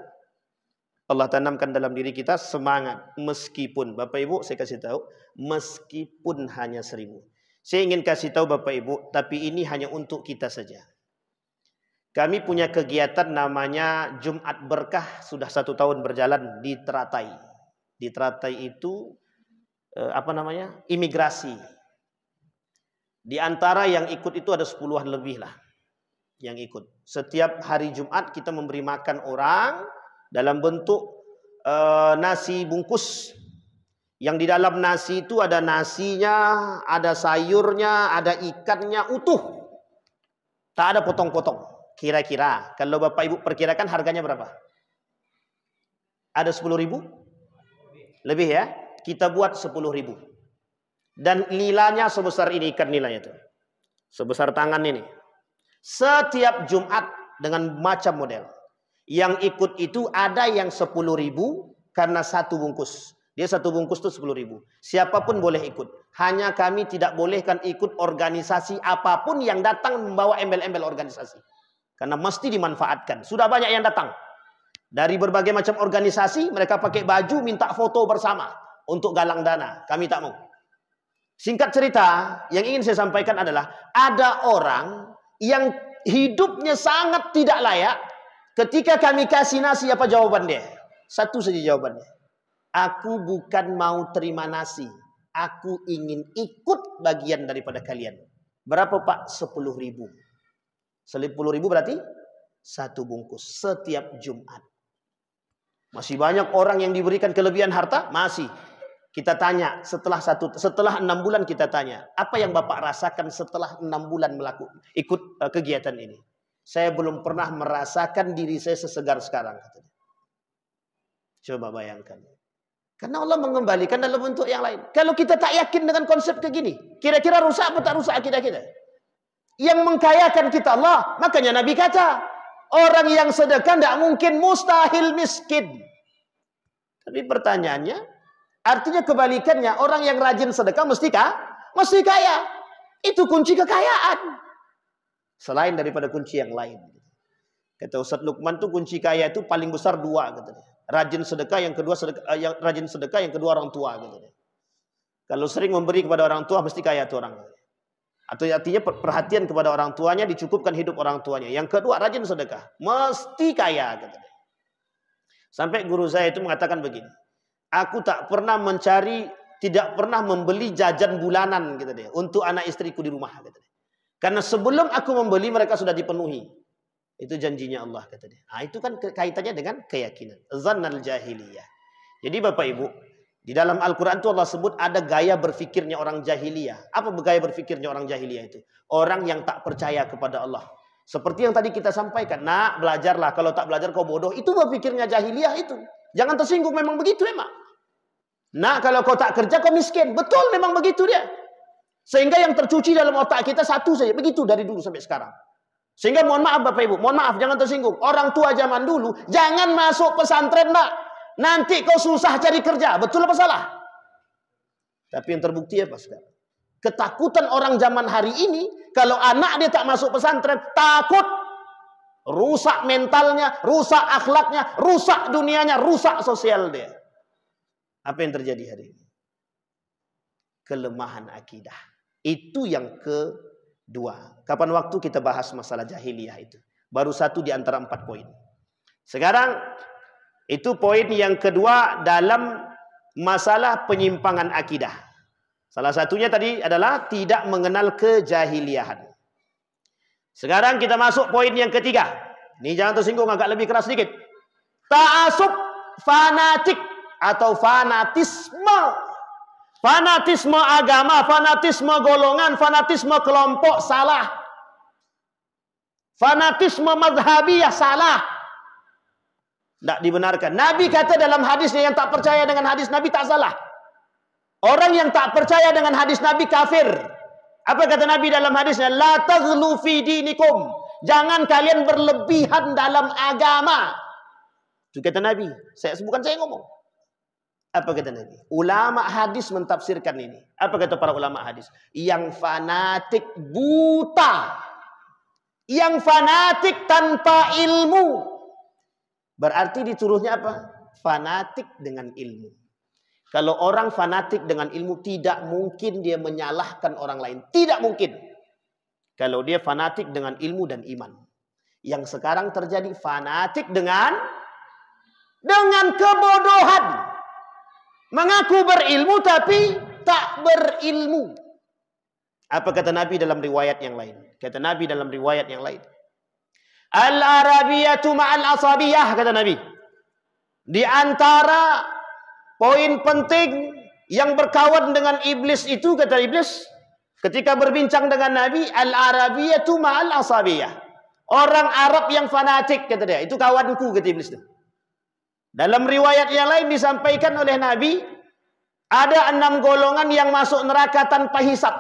Allah tanamkan dalam diri kita semangat. Meskipun, Bapak Ibu saya kasih tahu, meskipun hanya 1000. Saya ingin kasih tahu Bapak Ibu, tapi ini hanya untuk kita saja. Kami punya kegiatan namanya Jumat Berkah, sudah 1 tahun berjalan di Teratai. Di Teratai itu imigrasi. Di antara yang ikut itu ada 10-an lebih lah yang ikut. Setiap hari Jumat kita memberi makan orang dalam bentuk nasi bungkus. Yang di dalam nasi itu ada nasinya, ada sayurnya, ada ikannya utuh. Tak ada potong-potong. Kira-kira, kalau Bapak Ibu perkirakan harganya berapa? Ada 10.000? Lebih ya? Kita buat 10.000. Dan nilainya sebesar ini, ikan nilainya itu. Sebesar tangan ini. Setiap Jumat dengan macam model. Yang ikut itu ada yang 10.000 karena 1 bungkus. Dia 1 bungkus itu 10.000. Siapapun boleh ikut. Hanya kami tidak bolehkan ikut organisasi apapun yang datang membawa embel-embel organisasi. Karena mesti dimanfaatkan. Sudah banyak yang datang. Dari berbagai macam organisasi, mereka pakai baju, minta foto bersama. Untuk galang dana. Kami tak mau. Singkat cerita, yang ingin saya sampaikan adalah, ada orang yang hidupnya sangat tidak layak. Ketika kami kasih nasi, apa jawaban dia? Satu saja jawabannya. Aku bukan mau terima nasi. Aku ingin ikut bagian daripada kalian. Berapa Pak? 10.000. 10.000 berarti 1 bungkus setiap Jumat. Masih banyak orang yang diberikan kelebihan harta? Masih. Kita tanya setelah 6 bulan kita tanya, apa yang Bapak rasakan setelah 6 bulan ikut kegiatan ini? Saya belum pernah merasakan diri saya sesegar sekarang. Coba bayangkan. Karena Allah mengembalikan dalam bentuk yang lain. Kalau kita tak yakin dengan konsep kayak gini, kira-kira rusak atau tak rusak akidah kita? Yang mengkayakan kita Allah. Makanya Nabi kata, orang yang sedekah tidak mungkin, mustahil miskin. Tapi pertanyaannya, artinya kebalikannya, orang yang rajin sedekah mesti kaya. Itu kunci kekayaan. Selain daripada kunci yang lain. Kata Ustaz Luqman tuh kunci kaya itu paling besar 2 katanya. Rajin sedekah, yang kedua rajin sedekah, yang kedua orang tua katanya. Kalau sering memberi kepada orang tua mesti kaya tuh orang. Atau artinya perhatian kepada orang tuanya, dicukupkan hidup orang tuanya. Yang kedua, rajin sedekah. Mesti kaya. Katanya. Sampai guru saya itu mengatakan begini. Aku tak pernah tidak pernah membeli jajan bulanan kata dia, untuk anak istriku di rumah. Kata dia. Karena sebelum aku membeli, mereka sudah dipenuhi. Itu janjinya Allah, kata dia. Nah, itu kan kaitannya dengan keyakinan. Zannal jahiliyah. Jadi Bapak Ibu, di dalam Al-Quran itu Allah sebut ada gaya berfikirnya orang jahiliyah. Apa gaya berfikirnya orang jahiliyah itu? Orang yang tak percaya kepada Allah. Seperti yang tadi kita sampaikan. Nah, belajarlah. Kalau tak belajar kau bodoh. Itu berfikirnya jahiliyah itu. Jangan tersinggung. Memang begitu memang. Nah, kalau kau tak kerja kau miskin. Betul memang begitu dia. Sehingga yang tercuci dalam otak kita satu saja. Begitu dari dulu sampai sekarang. Sehingga mohon maaf Bapak Ibu. Mohon maaf jangan tersinggung. Orang tua zaman dulu. Jangan masuk pesantren nak. Nanti kau susah cari kerja. Betul apa salah? Tapi yang terbukti apa sekarang? Ketakutan orang zaman hari ini. Kalau anak dia tak masuk pesantren. Takut. Rusak mentalnya. Rusak akhlaknya. Rusak dunianya. Rusak sosial dia. Apa yang terjadi hari ini? Kelemahan akidah. Itu yang kedua. Kapan waktu kita bahas masalah jahiliyah itu? Baru 1 di antara 4 poin. Sekarang itu poin yang kedua dalam masalah penyimpangan akidah. Salah satunya tadi adalah tidak mengenal kejahiliahan. Sekarang kita masuk poin yang ketiga. Ini jangan tersinggung, agak lebih keras sedikit. Ta'asub fanatik atau fanatisme. Fanatisme agama, fanatisme golongan, fanatisme kelompok salah. Fanatisme mazhabiyah salah. Tidak dibenarkan. Nabi kata dalam hadisnya, yang tak percaya dengan hadis Nabi tak salah. Orang yang tak percaya dengan hadis Nabi kafir. Apa kata Nabi dalam hadisnya? La taghlu fi dinikum. Jangan kalian berlebihan dalam agama. Itu kata Nabi. Bukan saya ngomong. Apa kata Nabi? Ulama hadis mentafsirkan ini. Apa kata para ulama hadis? Yang fanatik buta. Yang fanatik tanpa ilmu. Berarti dituruhnya apa? Fanatik dengan ilmu. Kalau orang fanatik dengan ilmu, tidak mungkin dia menyalahkan orang lain. Tidak mungkin. Kalau dia fanatik dengan ilmu dan iman. Yang sekarang terjadi fanatik dengan kebodohan. Mengaku berilmu tapi tak berilmu. Apa kata Nabi dalam riwayat yang lain? Kata Nabi dalam riwayat yang lain. Al-Arabiyatu ma'al asabiyah, kata Nabi. Di antara poin penting yang berkawan dengan iblis itu, kata iblis, ketika berbincang dengan Nabi, Al-Arabiyatu ma'al asabiyah. Orang Arab yang fanatik, kata dia. Itu kawanku, kata iblis itu. Dalam riwayat yang lain disampaikan oleh Nabi, ada 6 golongan yang masuk neraka tanpa hisab.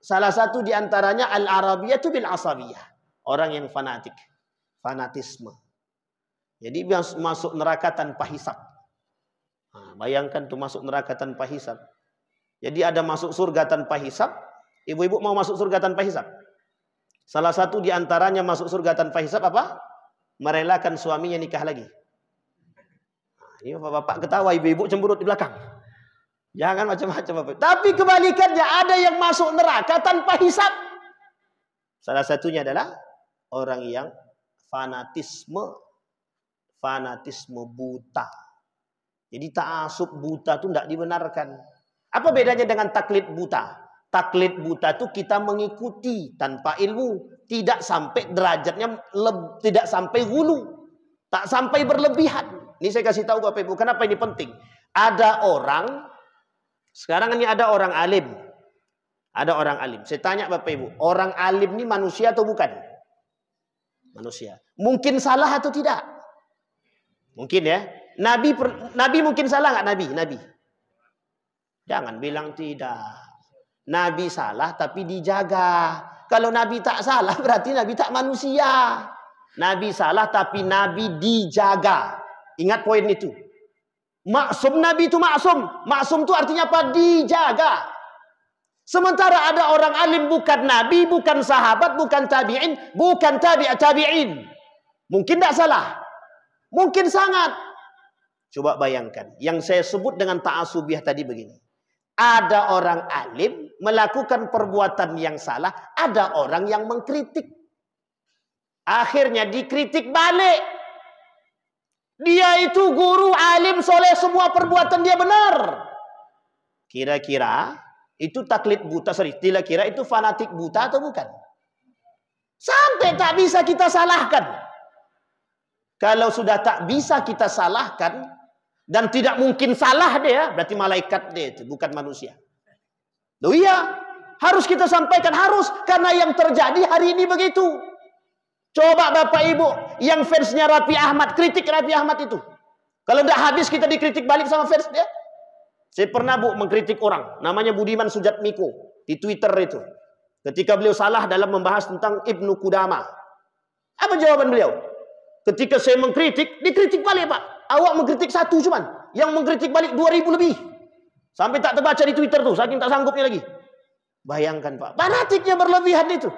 Salah satu diantaranya Al-Arabiyatu bil asabiyah. Orang yang fanatik. Fanatisme. Jadi masuk neraka tanpa hisab. Nah, bayangkan tuh masuk neraka tanpa hisab. Jadi ada masuk surga tanpa hisab. Ibu-ibu mau masuk surga tanpa hisab? Salah satu diantaranya masuk surga tanpa hisab apa? Merelakan suaminya nikah lagi. Nah, ini bapak ketawa, ibu-ibu cemberut di belakang. Jangan macam-macam bapak. Tapi kebalikannya, ada yang masuk neraka tanpa hisab. Salah satunya adalah orang yang fanatisme buta. Jadi ta'asub buta itu tidak dibenarkan. Apa bedanya dengan taklid buta? Taklid buta itu kita mengikuti tanpa ilmu, tidak sampai derajatnya, tidak sampai hulu, tak sampai berlebihan. Ini saya kasih tahu Bapak Ibu, kenapa ini penting? Ada orang, sekarang ini ada orang alim. Ada orang alim. Saya tanya Bapak Ibu, orang alim ini manusia atau bukan? Manusia. Mungkin salah atau tidak? Mungkin ya. Nabi mungkin salah nggak Nabi? Jangan bilang tidak. Nabi salah tapi dijaga. Kalau Nabi tak salah berarti Nabi tak manusia. Nabi salah tapi Nabi dijaga. Ingat poin itu. Maksum, Nabi itu maksum. Maksum itu artinya apa? Dijaga. Sementara ada orang alim bukan Nabi, bukan sahabat, bukan tabi'in, bukan tabi'in. Mungkin tidak salah. Mungkin sangat. Coba bayangkan. Yang saya sebut dengan ta'asubiah tadi begini. Ada orang alim melakukan perbuatan yang salah. Ada orang yang mengkritik. Akhirnya dikritik balik. Dia itu guru, alim, soleh, semua perbuatan dia benar. Kira-kira itu taklid buta, kira-kira itu fanatik buta atau bukan? Sampai tak bisa kita salahkan. Kalau sudah tak bisa kita salahkan, dan tidak mungkin salah dia, berarti malaikat dia itu, bukan manusia. Loh iya, harus kita sampaikan, harus. Karena yang terjadi hari ini begitu. Coba Bapak Ibu, yang fansnya Raffi Ahmad, kritik Raffi Ahmad itu. Kalau tidak habis kita dikritik balik sama fans dia. Saya pernah mengkritik orang, namanya Budiman Sujatmiko, di Twitter itu. Ketika beliau salah dalam membahas tentang Ibnu Qudamah. Apa jawaban beliau? Ketika saya mengkritik, dikritik balik Pak. Awak mengkritik satu cuman, yang mengkritik balik 2000 lebih. Sampai tak terbaca di Twitter tuh, saking tak sanggupnya lagi. Bayangkan Pak, fanatiknya berlebihan itu.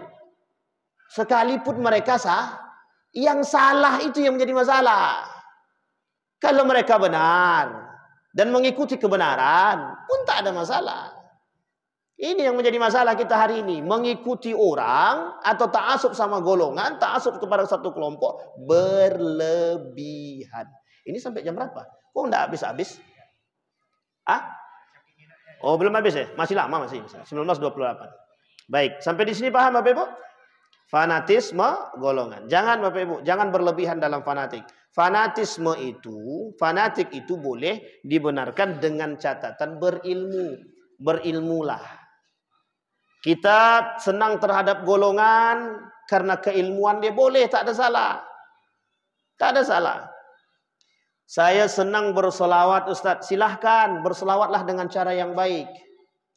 Sekalipun mereka yang salah itu yang menjadi masalah. Kalau mereka benar dan mengikuti kebenaran pun tak ada masalah. Ini yang menjadi masalah kita hari ini. Mengikuti orang atau ta'asub sama golongan, ta'asub kepada satu kelompok berlebihan. Ini sampai jam berapa? Kok enggak habis-habis? Oh belum habis ya? Masih lama masih. 19.28. Baik, sampai di sini paham Bapak Ibu? Fanatisme golongan. Jangan Bapak Ibu, jangan berlebihan dalam fanatik. Fanatik itu boleh dibenarkan dengan catatan berilmu. Berilmulah. Kita senang terhadap golongan karena keilmuan dia, boleh, tak ada salah. Tak ada salah. Saya senang bersolawat Ustaz, silahkan bersolawatlah dengan cara yang baik.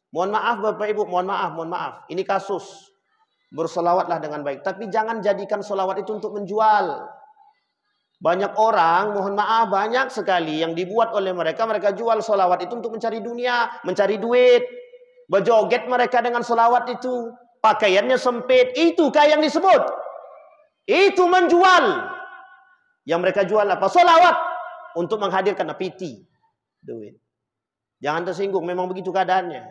Mohon maaf Bapak Ibu, mohon maaf. Ini kasus. Bersolawatlah dengan baik. Tapi jangan jadikan solawat itu untuk menjual. Banyak orang, mohon maaf, banyak sekali yang dibuat oleh mereka. Mereka jual solawat itu untuk mencari dunia, mencari duit. Berjoget mereka dengan solawat itu. Pakaiannya sempit. Itukah yang disebut? Itu menjual. Yang mereka jual apa? Solawat. Untuk menghadirkan piti. Duit. Jangan tersinggung, memang begitu keadaannya.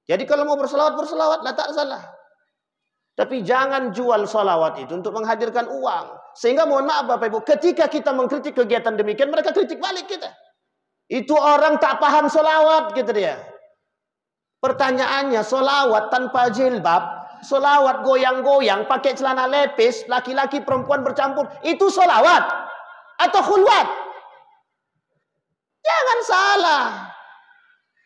Jadi kalau mau bersolawat, bersolawatlah, tak salah. Tapi jangan jual solawat itu untuk menghadirkan uang. Sehingga mohon maaf Bapak Ibu, ketika kita mengkritik kegiatan demikian, mereka kritik balik kita. Itu orang tak paham solawat, gitu dia. Pertanyaannya, solawat tanpa jilbab, solawat goyang-goyang, pakai celana lepis, laki-laki perempuan bercampur, itu solawat atau khulwat? Jangan salah.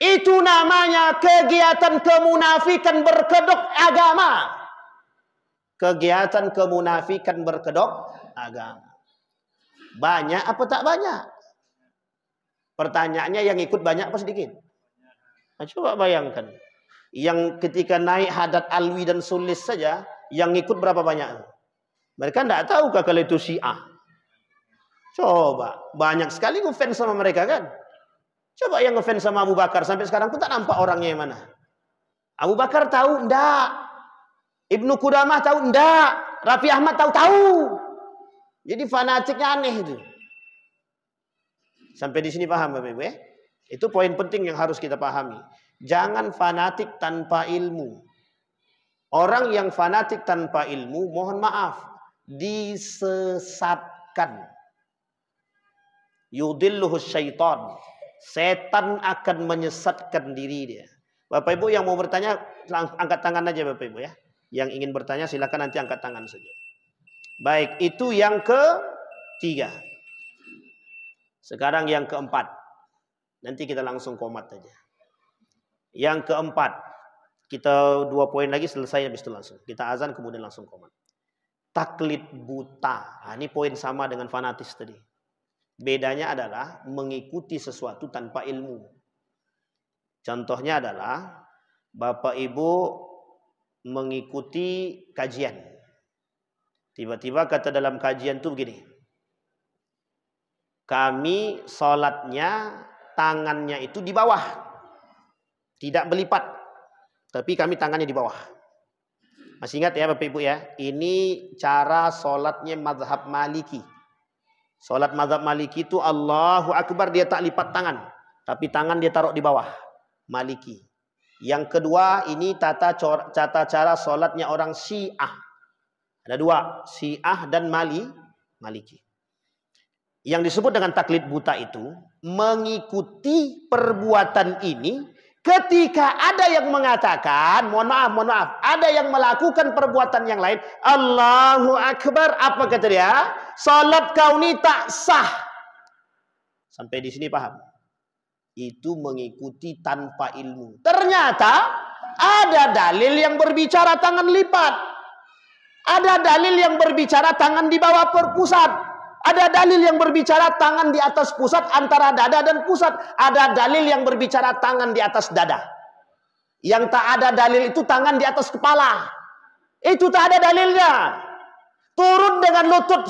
Itu namanya kegiatan kemunafikan berkedok agama. Kegiatan kemunafikan berkedok agama. Banyak apa tak banyak? Pertanyaannya, yang ikut banyak apa sedikit? Nah, coba bayangkan. Yang ketika naik hadat alwi dan sulis saja, yang ikut berapa banyak? Mereka tidak tahukah kalau itu Syiah? Coba, banyak sekali ngefans sama mereka kan? Coba yang ngefans sama Abu Bakar, sampai sekarang pun tak nampak orangnya yang mana. Abu Bakar tahu? Enggak. Ibnu Qudamah tahu? Enggak. Raffi Ahmad tahu? Jadi fanatiknya aneh itu. Sampai di sini paham Bapak Ibu ya? Itu poin penting yang harus kita pahami. Jangan fanatik tanpa ilmu. Orang yang fanatik tanpa ilmu, mohon maaf, disesatkan. Yudilluhu syaitan. Setan akan menyesatkan diri dia. Bapak Ibu yang mau bertanya, angkat tangan aja Bapak Ibu ya. Yang ingin bertanya silakan nanti angkat tangan saja. Baik, itu yang ketiga. Sekarang yang keempat. Nanti kita langsung komat aja. Yang keempat. Kita 2 poin lagi selesai, habis itu langsung. Kita azan kemudian langsung komat. Taklid buta. Nah, ini poin sama dengan fanatis tadi. Bedanya adalah mengikuti sesuatu tanpa ilmu. Contohnya adalah Bapak Ibu mengikuti kajian. Tiba-tiba kata dalam kajian itu begini. Kami sholatnya tangannya itu di bawah. Tidak berlipat. Tapi kami tangannya di bawah. Masih ingat ya Bapak Ibu ya. Ini cara sholatnya mazhab Maliki. Sholat mazhab Maliki itu Allahu Akbar, dia tak lipat tangan. Tapi tangan dia taruh di bawah. Maliki. Yang kedua, ini tata cara sholatnya orang Syiah. Ada 2. Syiah dan Maliki. Yang disebut dengan taklid buta itu, mengikuti perbuatan ini ketika ada yang mengatakan, mohon maaf, ada yang melakukan perbuatan yang lain, Allahu Akbar, apa kata dia? Salat kau ni tak sah. Sampai di sini paham? Itu mengikuti tanpa ilmu. Ternyata ada dalil yang berbicara tangan lipat. Ada dalil yang berbicara tangan di bawah pusat. Ada dalil yang berbicara tangan di atas pusat, antara dada dan pusat. Ada dalil yang berbicara tangan di atas dada. Yang tak ada dalil itu tangan di atas kepala. Itu tak ada dalilnya. Turun dengan lutut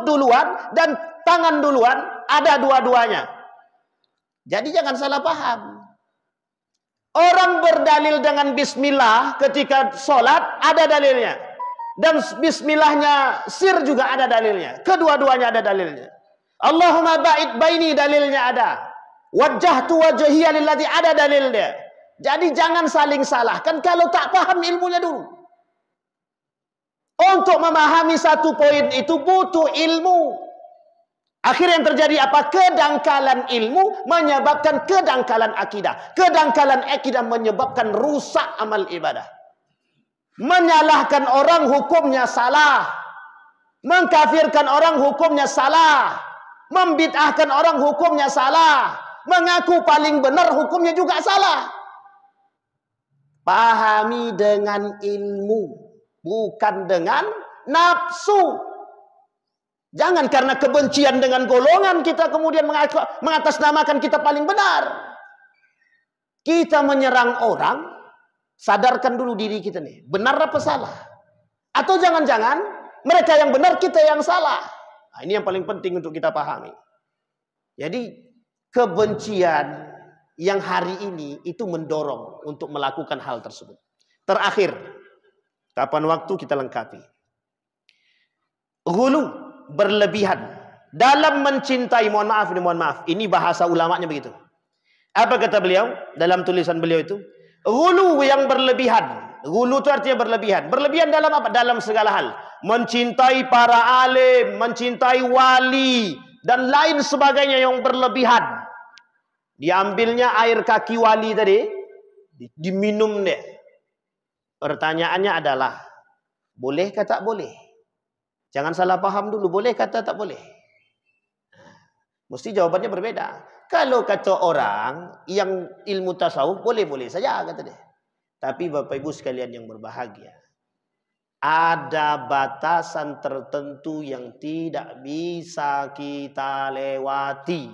duluan dan tangan duluan, ada dua-duanya. Jadi jangan salah paham. Orang berdalil dengan bismillah ketika sholat, ada dalilnya. Dan bismillahnya sir juga ada dalilnya. Kedua-duanya ada dalilnya. Allahumma ba'id baini, dalilnya ada. Wajjahtu wajhiya lilladzi, ada dalilnya. Jadi jangan saling salahkan kalau tak paham ilmunya dulu. Untuk memahami satu poin itu butuh ilmu. Akhirnya yang terjadi apa? Kedangkalan ilmu menyebabkan kedangkalan akidah. Kedangkalan akidah menyebabkan rusak amal ibadah. Menyalahkan orang hukumnya salah. Mengkafirkan orang hukumnya salah. Membid'ahkan orang hukumnya salah. Mengaku paling benar hukumnya juga salah. Pahami dengan ilmu, bukan dengan nafsu. Jangan karena kebencian dengan golongan kita kemudian mengatasnamakan kita paling benar. Kita menyerang orang, sadarkan dulu diri kita nih, benar apa salah? Atau jangan-jangan mereka yang benar, kita yang salah. Nah, ini yang paling penting untuk kita pahami. Jadi kebencian yang hari ini itu mendorong untuk melakukan hal tersebut. Terakhir, kapan waktu kita lengkapi. Ghulu, berlebihan dalam mencintai, mohon maaf, ini bahasa ulamanya begitu. Apa kata beliau dalam tulisan beliau itu? Ghulu yang berlebihan. Ghulu itu artinya berlebihan. Berlebihan dalam apa? Dalam segala hal. Mencintai para alim, mencintai wali, dan lain sebagainya yang berlebihan. Diambilnya air kaki wali tadi, diminum deh. Pertanyaannya adalah, boleh kata tak boleh? Jangan salah paham dulu, boleh kata tak boleh? Mesti jawabannya berbeda. Kalau kata orang yang ilmu tasawuf, boleh-boleh saja kata dia. Tapi Bapak Ibu sekalian yang berbahagia, ada batasan tertentu yang tidak bisa kita lewati.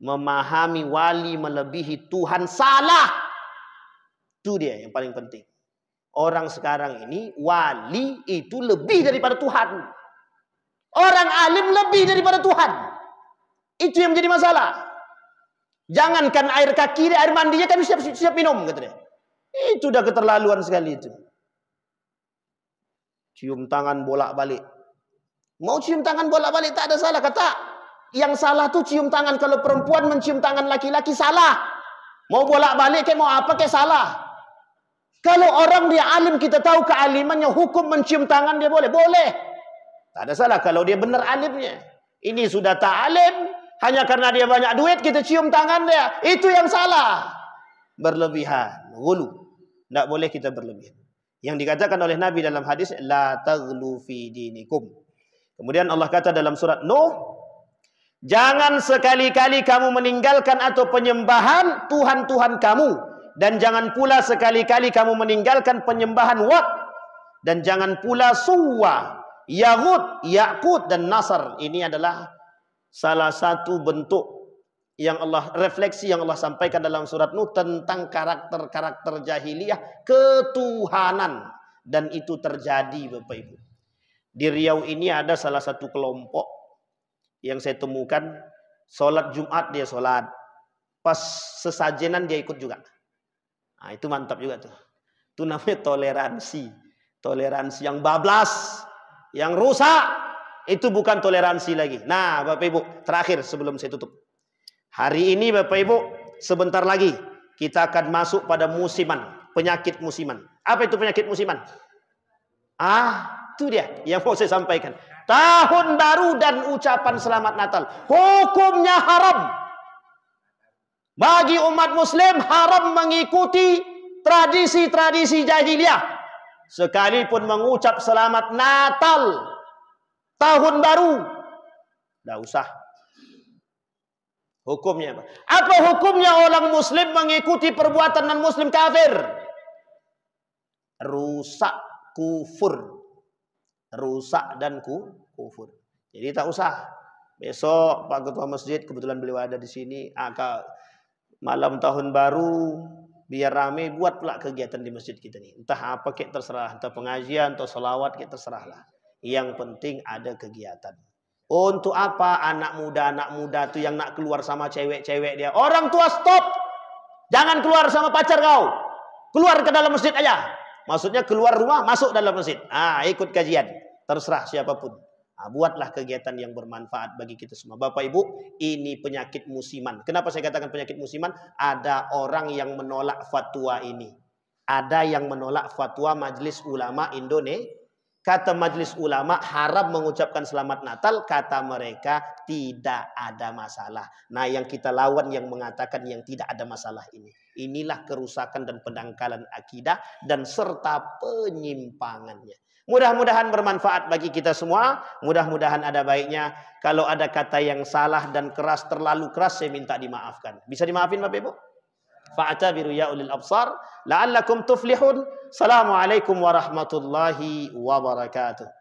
Memahami wali melebihi Tuhan salah. Itu dia yang paling penting. Orang sekarang ini wali itu lebih daripada Tuhan. Orang alim lebih daripada Tuhan. Itu yang menjadi masalah. Jangankan air kaki, air mandinya kan siap minum kata dia. Itu udah keterlaluan sekali itu. Cium tangan bolak-balik. Mau cium tangan bolak-balik tak ada salah kata. Yang salah tuh cium tangan. Kalau perempuan mencium tangan laki-laki salah. Mau bolak-balik kayak mau apa kayak salah. Kalau orang dia alim, kita tahu kealimannya, hukum mencium tangan dia boleh. Boleh. Tak ada salah kalau dia benar alimnya. Ini sudah tak alim. Hanya karena dia banyak duit kita cium tangan dia. Itu yang salah. Berlebihan. Ghulu. Tak boleh kita berlebihan. Yang dikatakan oleh Nabi dalam hadis, la taghlu fi dinikum. Kemudian Allah kata dalam surat Nuh, jangan sekali-kali kamu meninggalkan atau penyembahan Tuhan-Tuhan kamu. Dan jangan pula sekali-kali kamu meninggalkan penyembahan Wat. Dan jangan pula Suwa, Yaghut, Ya'qut, dan Nasr. Ini adalah salah satu bentuk yang Allah, refleksi yang Allah sampaikan dalam surat Nuh tentang karakter-karakter jahiliyah ketuhanan. Dan itu terjadi Bapak Ibu. Di Riau ini ada salah satu kelompok yang saya temukan, sholat Jumat dia sholat, pas sesajenan dia ikut juga. Nah, itu mantap juga tuh. Itu namanya toleransi. Toleransi yang bablas, yang rusak, itu bukan toleransi lagi. Nah, Bapak Ibu, terakhir sebelum saya tutup. Hari ini Bapak Ibu, sebentar lagi kita akan masuk pada musiman, penyakit musiman. Apa itu penyakit musiman? Itu dia yang mau saya sampaikan. Tahun baru dan ucapan selamat Natal. Hukumnya haram. Bagi umat muslim haram mengikuti tradisi-tradisi jahiliyah. Sekalipun mengucap selamat Natal, tahun baru, tidak usah. Hukumnya apa? Apa hukumnya orang muslim mengikuti perbuatan non-muslim kafir? Rusak, kufur. Rusak dan kufur. Jadi tak usah. Besok Pak Ketua Masjid, kebetulan beliau ada di sini, malam tahun baru, biar rame, buat pula kegiatan di masjid kita nih. Entah apa kayak terserah, entah pengajian, atau selawat kayak terserahlah. Yang penting ada kegiatan. Untuk apa anak muda tuh yang nak keluar sama cewek-cewek dia? Orang tua stop. Jangan keluar sama pacar kau. Keluar ke dalam masjid aja. Maksudnya keluar rumah, masuk dalam masjid. Ikut kajian. Terserah siapapun. Buatlah kegiatan yang bermanfaat bagi kita semua. Bapak Ibu, ini penyakit musiman. Kenapa saya katakan penyakit musiman? Ada orang yang menolak fatwa ini. Ada yang menolak fatwa Majelis Ulama Kata majelis ulama haram mengucapkan selamat Natal, kata mereka tidak ada masalah. Nah, yang kita lawan yang mengatakan yang tidak ada masalah ini. Inilah kerusakan dan pendangkalan akidah dan serta penyimpangannya. Mudah-mudahan bermanfaat bagi kita semua. Mudah-mudahan ada baiknya. Kalau ada kata yang salah dan keras, terlalu keras, saya minta dimaafkan. Bisa dimaafin Bapak Ibu? Fa'tabiru ya ulil absar la'allakum tuflihun. Assalamualaikum warahmatullahi wabarakatuh.